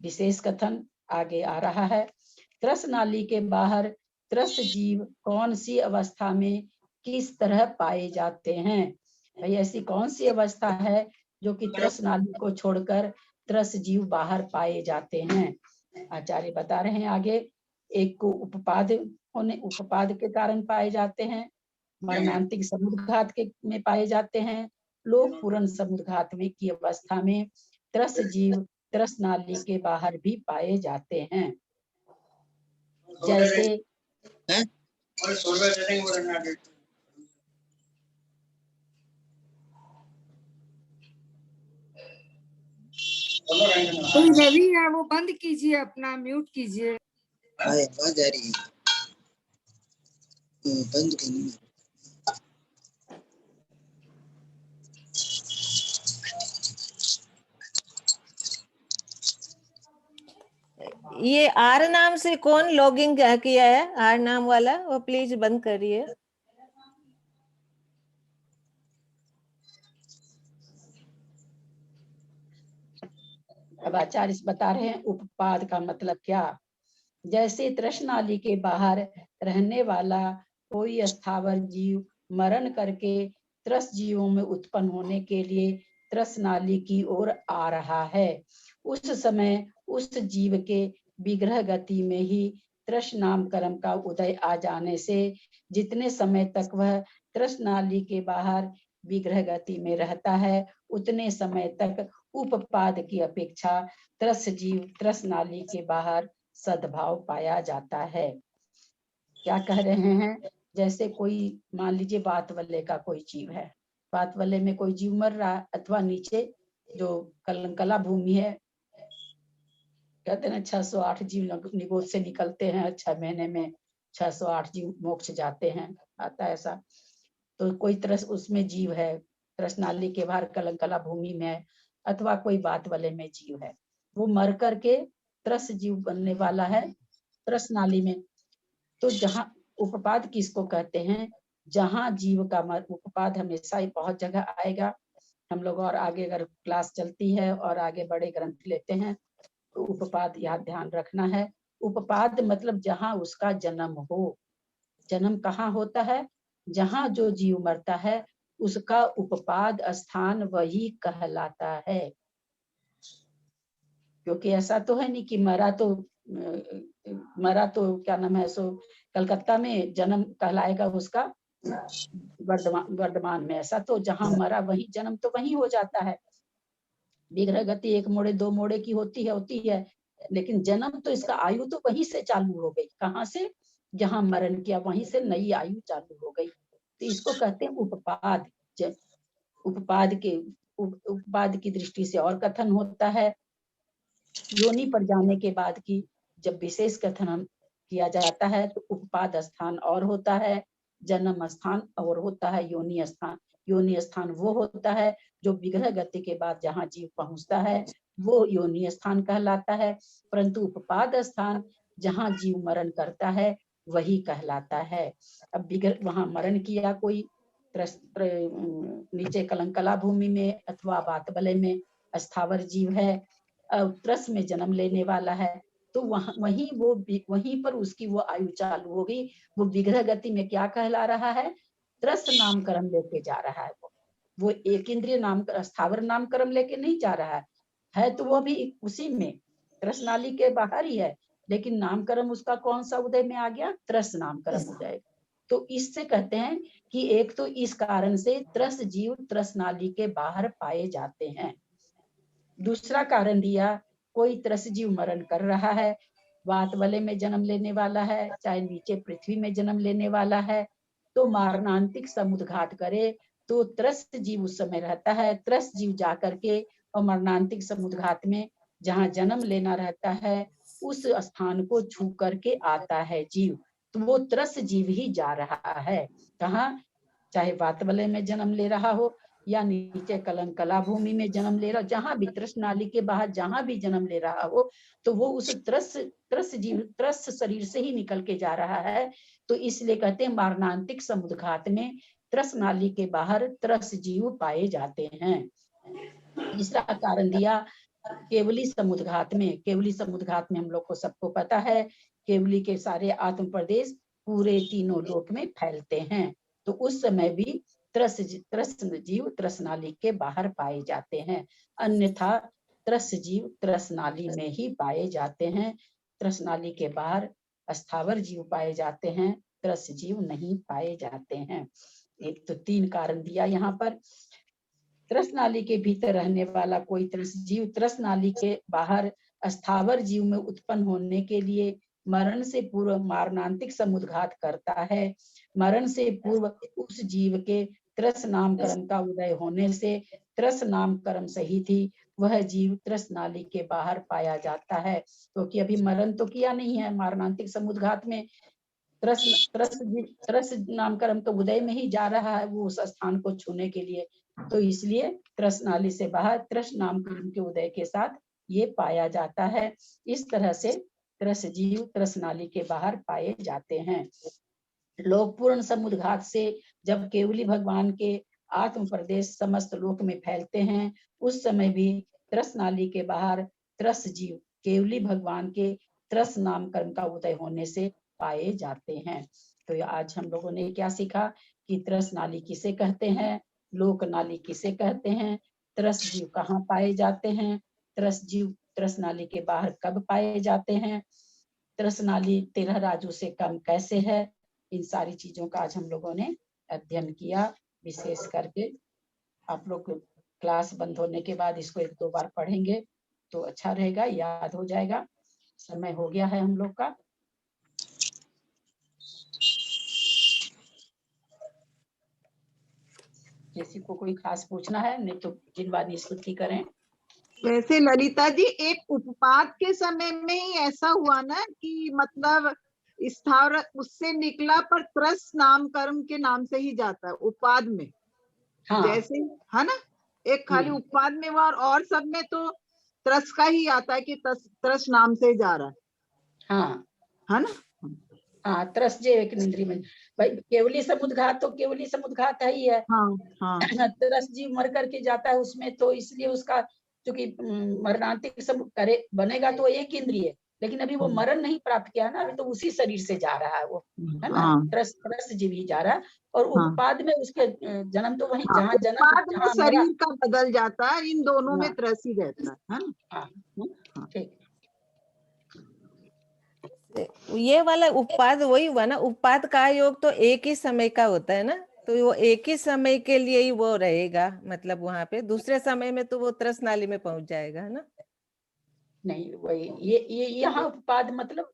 विशेष कथन आगे आ रहा है, त्रस नाली के बाहर त्रस जीव कौन सी अवस्था में किस तरह पाए जाते हैं? भाई ऐसी कौन सी अवस्था है जो कि त्रस नाली को छोड़कर त्रस जीव बाहर पाए जाते हैं? आचार्य बता रहे हैं आगे, एक को उपपाद के कारण पाए जाते हैं, मरणांतिक समुद्घात के में पाए जाते हैं, लोक पूर्ण समुद्घात में की अवस्था में त्रस जीव त्रस नाली के बाहर भी पाए जाते हैं। जैसे कोई रवि है वो बंद कीजिए, अपना म्यूट कीजिए। आवाज आ रही है, बंद करनी। ये आर नाम से कौन लॉगिंग किया है? आर नाम वाला वो प्लीज बंद करिए। अब आचार्य बता रहे हैं उपपाद का मतलब क्या। जैसे तृष्णाली के बाहर रहने वाला कोई स्थावर जीव मरण करके त्रस जीवों में उत्पन्न होने के लिए तृष्णाली की ओर आ रहा है, उस समय उस जीव के विग्रह गति में ही तृष्णाम कर्म का उदय आ जाने से जितने समय तक वह तृष्णाली के बाहर विग्रह गति में रहता है, उतने समय तक उपपाद की अपेक्षा त्रस जीव तृष्णाली के बाहर सद्भाव पाया जाता है। क्या कह रहे हैं? जैसे कोई मान लीजिए बात वल्ले का कोई जीव है, बात वल्ले में कोई जीव मर रहा है, अथवा नीचे जो कलंकला भूमि है, कहते हैं 608 जीव निगोद से निकलते हैं, 6 महीने में 608 जीव मोक्ष जाते हैं, आता है ऐसा। तो कोई त्रस उसमें जीव है, तृष्णाली के बाहर कलंकला भूमि में है, अथवा कोई बात वाले में जीव है, वो मर करके त्रस जीव बनने वाला है तृष्णाली में। तो जहाँ उपपाद किसको कहते हैं? जहाँ जीव का उपपाद हमेशा ही बहुत जगह आएगा। हम लोग और आगे अगर क्लास चलती है और आगे बड़े ग्रंथ लेते हैं तो उपपाद याद ध्यान रखना है। उपपाद मतलब जहाँ उसका जन्म हो। जन्म कहाँ होता है? जहाँ जो जीव मरता है उसका उपपाद स्थान वही कहलाता है। क्योंकि ऐसा तो है नहीं कि मरा तो क्या नाम है सो कलकत्ता में जन्म कहलाएगा उसका वर्धमान में। ऐसा तो जहाँ मरा वही जन्म तो वही हो जाता है। विग्रह गति 1 मोड़े 2 मोड़े की होती है, लेकिन जन्म तो इसका आयु तो वहीं से चालू हो गई। कहाँ से? जहाँ मरण किया वहीं से नई आयु चालू हो गई। तो इसको कहते हैं उपपाद। उपपाद की दृष्टि से और कथन होता है योनि पर जाने के बाद की जब विशेष कथन किया जाता है तो उपपाद स्थान और होता है, जन्म स्थान और होता है, योनि स्थान। योनि स्थान वो होता है जो विग्रह गति के बाद जहाँ जीव पहुंचता है वो योनि स्थान कहलाता है, परंतु उपपाद स्थान जहाँ जीव मरण करता है वही कहलाता है। अब वहां मरण किया कोई नीचे कलंकला भूमि में अथवा बात बले में स्थावर जीव है, त्रस में जन्म लेने वाला है, तो वहीं पर उसकी वो आयु चालू होगी। वो विग्रह गति में क्या कहला रहा है? त्रस नामकरण लेके जा रहा है। वो एक इंद्रिय नाम स्थावर नामकरण लेके नहीं जा रहा है तो वो भी उसी में त्रस नाली के बाहर ही है, लेकिन नामकरण उसका कौन सा उदय में आ गया? त्रस नामकरण उदय। तो इससे कहते हैं कि एक तो इस कारण से त्रस जीव त्रस नाली के बाहर पाए जाते हैं। दूसरा कारण दिया, कोई त्रस जीव मरण कर रहा है, वातवले में जन्म लेने वाला है, चाहे नीचे पृथ्वी में जन्म लेने वाला है, तो मारणांतिक समुद्घात करे तो त्रस्त जीव उस समय रहता है। त्रस्त जीव जाकर के और मरणांतिक समुद्घात में जहाँ जन्म लेना रहता है उस स्थान को छू करके आता है जीव। तो वो त्रस्त जीव ही जा रहा है। कहाँ? चाहे वातवलय में जन्म ले रहा हो या नीचे कला भूमि में जन्म ले रहा हो, जहां भी त्रस नाली के बाहर जहां भी जन्म ले रहा हो, तो वो उस त्रस जीव त्रस शरीर से ही निकल के जा रहा है। तो इसलिए कहते हैं मारणांतिक समुद्घात में त्रस नाली के बाहर त्रस जीव पाए जाते हैं। तीसरा कारण दिया केवली समुद्घात में। केवली समुद्घात में हम लोग को सबको पता है, केवली के सारे आत्म प्रदेश पूरे तीनों लोक में फैलते हैं। तो उस समय भी त्रस जीव त्रस नाली के बाहर पाए जाते हैं, अन्यथा त्रस जीव त्रस नाली में ही पाए जाते हैं। त्रस नाली के बाहर स्थावर जीव पाए जाते हैं, त्रस जीव नहीं पाए जाते हैं। एक तो 3 कारण दिया यहाँ पर। त्रस नाली के भीतर रहने वाला कोई त्रस जीव त्रस नाली के बाहर स्थावर जीव में उत्पन्न होने के लिए मरण से पूर्व मारणांतिक समुद्घात करता है। मरण से पूर्व उस जीव के त्रस नामकरण का उदय होने से त्रस नामकरण सहित ही वह जीव त्रस नाली के बाहर पाया जाता है, क्योंकि अभी मरण तो किया नहीं है। मारणांतिक समुद्घात में त्रस नामकरण तो उदय में ही जा रहा है वो उस स्थान को छूने के लिए। तो इसलिए त्रस नाली से बाहर त्रस नामकरण के उदय के साथ ये पाया जाता है। इस तरह से त्रस जीव त्रस नाली के बाहर पाए जाते हैं। लोक पूर्ण समुद्घात से जब केवली भगवान के आत्म प्रदेश समस्त लोक में फैलते हैं, उस समय भी त्रस नाली के बाहर त्रस जीव केवली भगवान के त्रस नामकरण का उदय होने से पाए जाते हैं। तो आज हम लोगों ने क्या सीखा कि त्रस नाली किसे कहते हैं, लोक नाली किसे कहते हैं, त्रस जीव कहाँ पाए जाते हैं, त्रस जीव त्रस नाली के बाहर कब पाए जाते हैं, त्रस नाली 13 राजू से कम कैसे है। इन सारी चीजों का आज हम लोगों ने अध्ययन किया। विशेष करके आप लोग क्लास बंद होने के बाद इसको 1-2 बार पढ़ेंगे तो अच्छा रहेगा, याद हो जाएगा। समय हो गया है हम लोग का। किसी को कोई खास पूछना है? नहीं तो जिनवानी स्तुति करें। वैसे ललिता जी एक उपपाद के समय में ही ऐसा हुआ ना कि मतलब स्थावर उससे निकला पर त्रस नामकरण के नाम से ही जाता है उपपाद में। हाँ। जैसे है ना, एक खाली उपपाद में हुआ और सब में तो त्रस का ही आता है कि त्रस नाम से जा रहा है। हाँ है ना। हाँ, त्रस जे एक इंद्रिय में भाई केवली समुद्घात तो केवली समुद्घात है ही है। हाँ, हाँ। त्रस जीव मर करके जाता है उसमें, तो इसलिए उसका क्योंकि मरणांतिक सब करे बनेगा तो एक इंद्रिय, लेकिन अभी वो मरण नहीं प्राप्त किया ना, अभी तो उसी शरीर से जा रहा है वो, है ना। त्रस जीव ही जा रहा है और उपपाद में उसके जन्म तो वही जहाँ जन्म जहाँ शरीर का बदल जाता है, इन दोनों में त्रस ही रहता है ना। ठीक। ये वाला उपपाद वही हुआ ना, उपपाद का योग तो एक ही समय का होता है ना, तो वो एक ही समय के लिए ही वो रहेगा, मतलब वहां पे दूसरे समय में तो वो त्रस नाली में पहुंच जाएगा, है ना। नहीं वही ये यहाँ उपपाद मतलब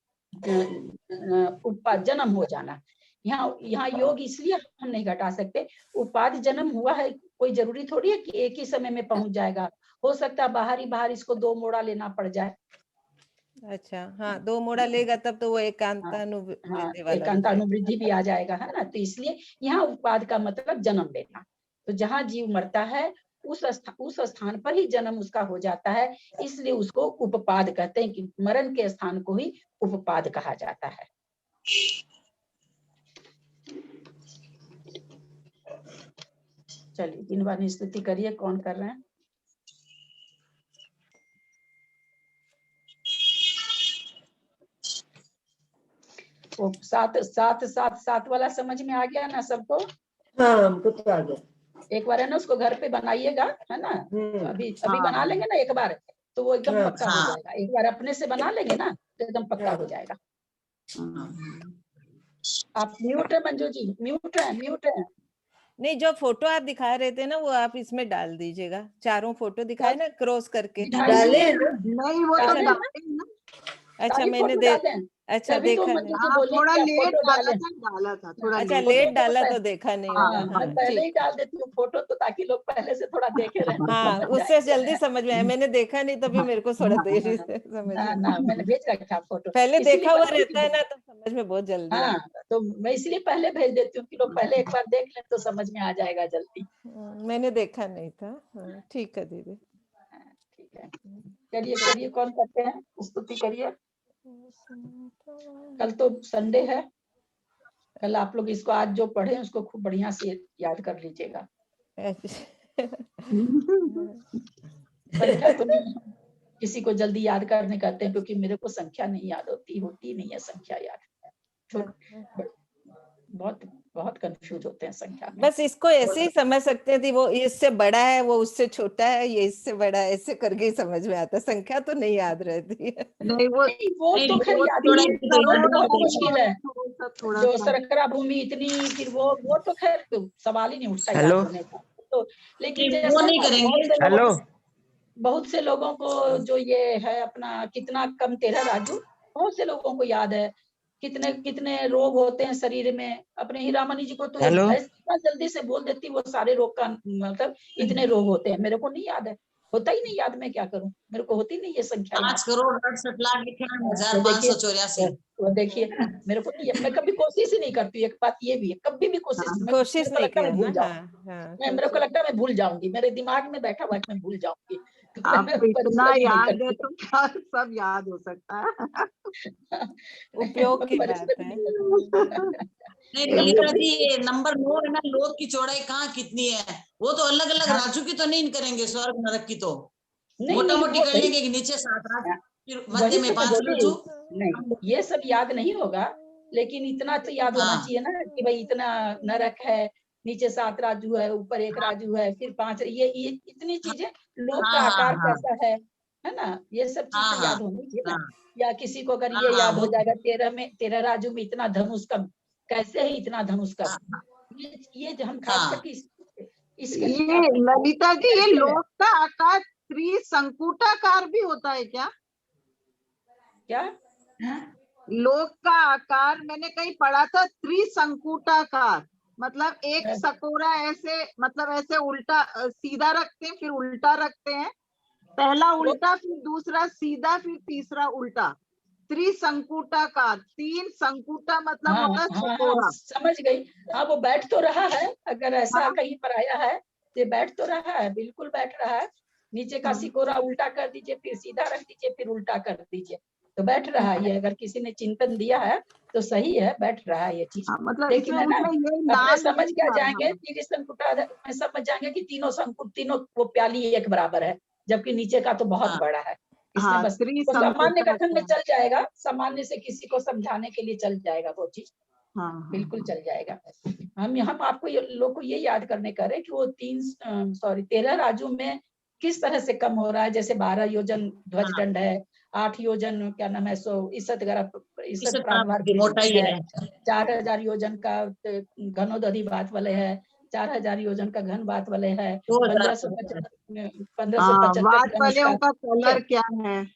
उपपाद जन्म हो जाना। यहाँ योग इसलिए हम नहीं घटा सकते, उपाद जन्म हुआ है, कोई जरूरी थोड़ी है कि एक ही समय में पहुंच जाएगा। हो सकता है बाहर ही बाहर इसको 2 मोड़ा लेना पड़ जाए। अच्छा, हाँ 2 मोड़ा लेगा तब तो वो एकांतानुवृत्ति वाला एकांतानुवृद्धि भी आ जाएगा, है ना। तो इसलिए यहाँ उपाद का मतलब जन्म लेना। तो जहाँ जीव मरता है उस स्थान पर ही जन्म उसका हो जाता है, इसलिए उसको उपपाद कहते हैं कि मरण के स्थान को ही उपपाद कहा जाता है। चलिए जिनवानी स्तुति करिए, कौन कर रहे हैं? वो सात सात सात सात वाला समझ में आ गया ना सबको? हाँ हमको तो आ गया। एक बार है ना उसको घर पे बनाइएगा, है ना? अभी बना लेंगे ना एक बार, तो वो एकदम हाँ, पक्का हो जाएगा। एक बार अपने से बना लेंगे ना तो एकदम पक्का हो जाएगा। आप म्यूट है मंजू जी, म्यूट है। नहीं, जो फोटो आप दिखा रहे थे ना वो आप इसमें डाल दीजिएगा। चारों फोटो दिखाए ना क्रॉस करके। डाले हैं ना? नहीं वो तो डाले हैं डाले हैं ना। अच्छा सारी मैंने फोटो देख डाले हैं। अच्छा तभी तो देखा मंजू नहीं। जी हाँ बोली थोड़ा कि आप लेट फोटो डाले। डाला था थोड़ा अच्छा लेट। लेट फोटो डाला पहले- तो देखा नहीं हाँ होगा। मैं हाँ पहले ही ठीक। डाल देती हूँ फोटो, तो ताकि लोग पहले से थोड़ा देखे रहे। हाँ उससे जल्दी समझ में आया। मैंने देखा नहीं तभी मेरे को थोड़ा देरी से समझ ना में। ना मैंने भेज रखा फोटो, पहले इसीलिए देखा हुआ बताऊं कि- रहता है ना तो समझ में बहुत जल्दी हाँ आता तो मैं इसलिए पहले भेज देती हूँ कि लोग पहले एक बार देख लें तो समझ में आ जाएगा जल्दी। है। मैंने देखा नहीं था। हाँ, ठीक है दीदी। ठीक है, करिए कौन करते हैं, स्तुति करिए। कल तो संडे है, कल आप लोग इसको आज जो पढ़े उसको खूब बढ़िया से याद कर लीजिएगा। संख्या तो नहीं किसी को जल्दी याद करने कहते हैं, क्योंकि मेरे को संख्या नहीं याद होती नहीं है संख्या याद। बहुत बहुत कंफ्यूज होते हैं संख्या में। बस इसको ऐसे ही समझ सकते थे, वो इससे बड़ा है वो उससे छोटा है, ये इससे बड़ा है, ऐसे करके ही समझ में आता। संख्या तो नहीं याद रहती है। नहीं वो तो खैर याद थोड़ा ही बहुत मुश्किल है। जो सरकरा भूमि इतनी, फिर वो तो खैर सवाल ही नहीं उठता याद होने का। तो लेकिन नहीं, जैसे वो नहीं ना करेंगे। बहुत से लोगों को जो ये है अपना कितना कम तेरा राजू, बहुत से लोगों को याद है कितने कितने रोग होते हैं शरीर में। अपने हीरामणि जी को तो इतना जल्दी से बोल देती वो सारे रोग का मतलब इतने रोग होते हैं, मेरे को नहीं याद है, होता ही नहीं याद। मैं क्या करूं, मेरे को होती नहीं ये संख्या। 5,68,51,584। वो देखिए मेरे को नहीं, मैं कभी कोशिश ही नहीं करती। एक बात ये भी है, कभी भी कोशिश कोशिश नहीं किया भूल ना। जाऊँ। हाँ, मेरे को लगता है मैं भूल जाऊंगी, मेरे दिमाग में बैठा हुआ है कि मैं भूल जाऊंगी। आपको इतना याद है तो क्या सब याद हो सकता है। उपयोग की बात है। नहीं ललिता जी, ये नंबर 9 है ना, लोक की चौड़ाई कहाँ कितनी है, वो तो अलग अलग राजू की तो नहीं करेंगे, स्वर्ग नरक की तो मोटा मोटी कर लेंगे कि नीचे 7 राजू फिर मध्य में 5 राजू। नहीं ये सब याद नहीं होगा, लेकिन इतना तो याद होना चाहिए ना कि भाई इतना नरक है, नीचे 7 राजू है, ऊपर 1 राजू है, फिर 5, ये इतनी चीजें। लोक का आकार कैसा है ना, ये सब चीज तो याद होनी चाहिए ना। या किसी को अगर ये याद हो जाएगा 13 राजू में इतना धनुष का, कैसे है इतना धनुष का, ये जो हम खास करके ये ललिता जी, ये लोक का आकार त्रिशंकुटाकार भी होता है क्या? क्या लोक का आकार मैंने कहीं पढ़ा था त्रिशंकुटाकार, मतलब एक सकोरा ऐसे, मतलब ऐसे उल्टा सीधा रखते हैं, फिर उल्टा रखते हैं, पहला उल्टा फिर दूसरा सीधा फिर तीसरा उल्टा, त्रिशंकुटाकार। 3 संकुटा मतलब होता है चकोरा। समझ गई। हाँ वो बैठ तो रहा है, अगर ऐसा कहीं पर आया है ये बैठ तो रहा है, बिल्कुल बैठ रहा है। नीचे का सिकोरा उल्टा कर दीजिए, फिर सीधा रख दीजिए, फिर उल्टा कर दीजिए, तो बैठ रहा है ये। अगर किसी ने चिंतन दिया है तो सही है, बैठ रहा है ये चीज। मतलब लेकिन है ना अपने समझ क्या जाएंगे, त्रिशंकुटा में समझ जाएंगे कि तीनों संकुट, तीनों वो प्याली एक बराबर है, जबकि नीचे का तो बहुत बड़ा है। इसमें बस तो सामान्य कथन में चल जाएगा, सामान्य से किसी को समझाने के लिए चल जाएगा वो चीज, बिल्कुल चल जाएगा। हम आपको लोग को ये याद करने कर रहे हैं कि वो 13 राजू में किस तरह से कम हो रहा है। जैसे 12 योजन ध्वज दंड है, 8 योजन क्या नाम है सो ईसत प्रागभार है, 4000 योजन का घनोदधि बात वाले है, 4000 योजन का घन बात वाले है, 1575 का कलर क्या है।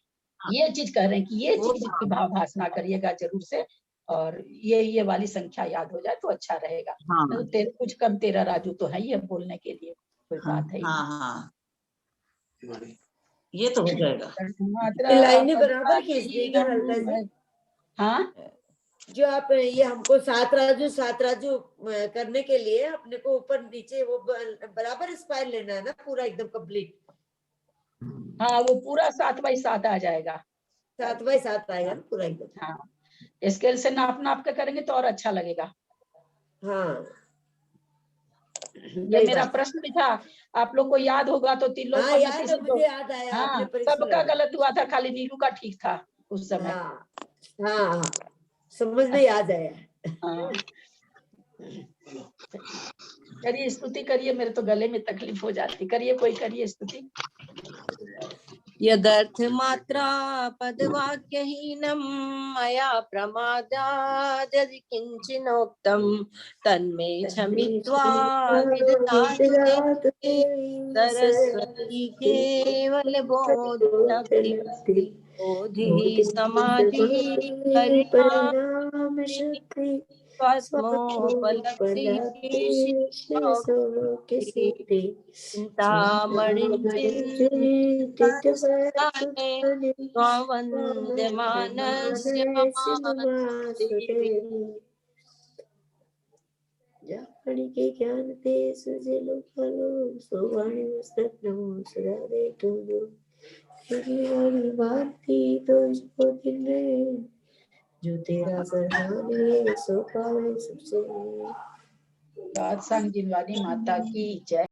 ये चीज कह रहे हैं कि ये चीज की भावभास ना करिएगा जरूर से, और ये वाली संख्या याद हो जाए तो अच्छा रहेगा। तो कुछ कम 13 राजू तो है ही बोलने के लिए, कोई बात है। ये तो हो जाएगा। लाइनें बराबर खींच दीजिएगा ललिता जी। हाँ जो आप ये हमको 7 राजू करने के लिए अपने को ऊपर नीचे वो बराबर स्पाइर लेना है ना, पूरा एकदम कंप्लीट। हाँ वो पूरा 7x7 आ जाएगा, 7x7 आएगा ना पूरा एकदम। हाँ स्केल से नाप के करेंगे तो और अच्छा लगेगा। हाँ ये मेरा प्रश्न भी था, आप लोग को याद होगा तो तीन लोग हाँ, याद है, मुझे याद आया। हाँ सबका गलत हुआ था, खाली नीलू का ठीक था उस समय। हाँ समझ में आ जाए। हाँ। करिए स्तुति करिए, मेरे तो गले में तकलीफ हो जाती। करिए, कोई करिए स्तुति। यदर्थ मात्रा पदवाक्यहीनं मया प्रमादाद् यदि किंचिनोक्तं तन्मे क्षमित्वा विदधातु देवी सरस्वती केवल बोधि समाधि परिणाम स्वात्मोपलब्धि चिंतामणि वंद्यमानस्य जापणी के ज्ञान ते सुजे लोकालो सोवाणी मस्तक नमो सदा दे तो जो वाणी भारती तो इसको तिन्ने जो तेरा सरनामे सो पावे सबसे। सात संग जिनवानी माता की जय।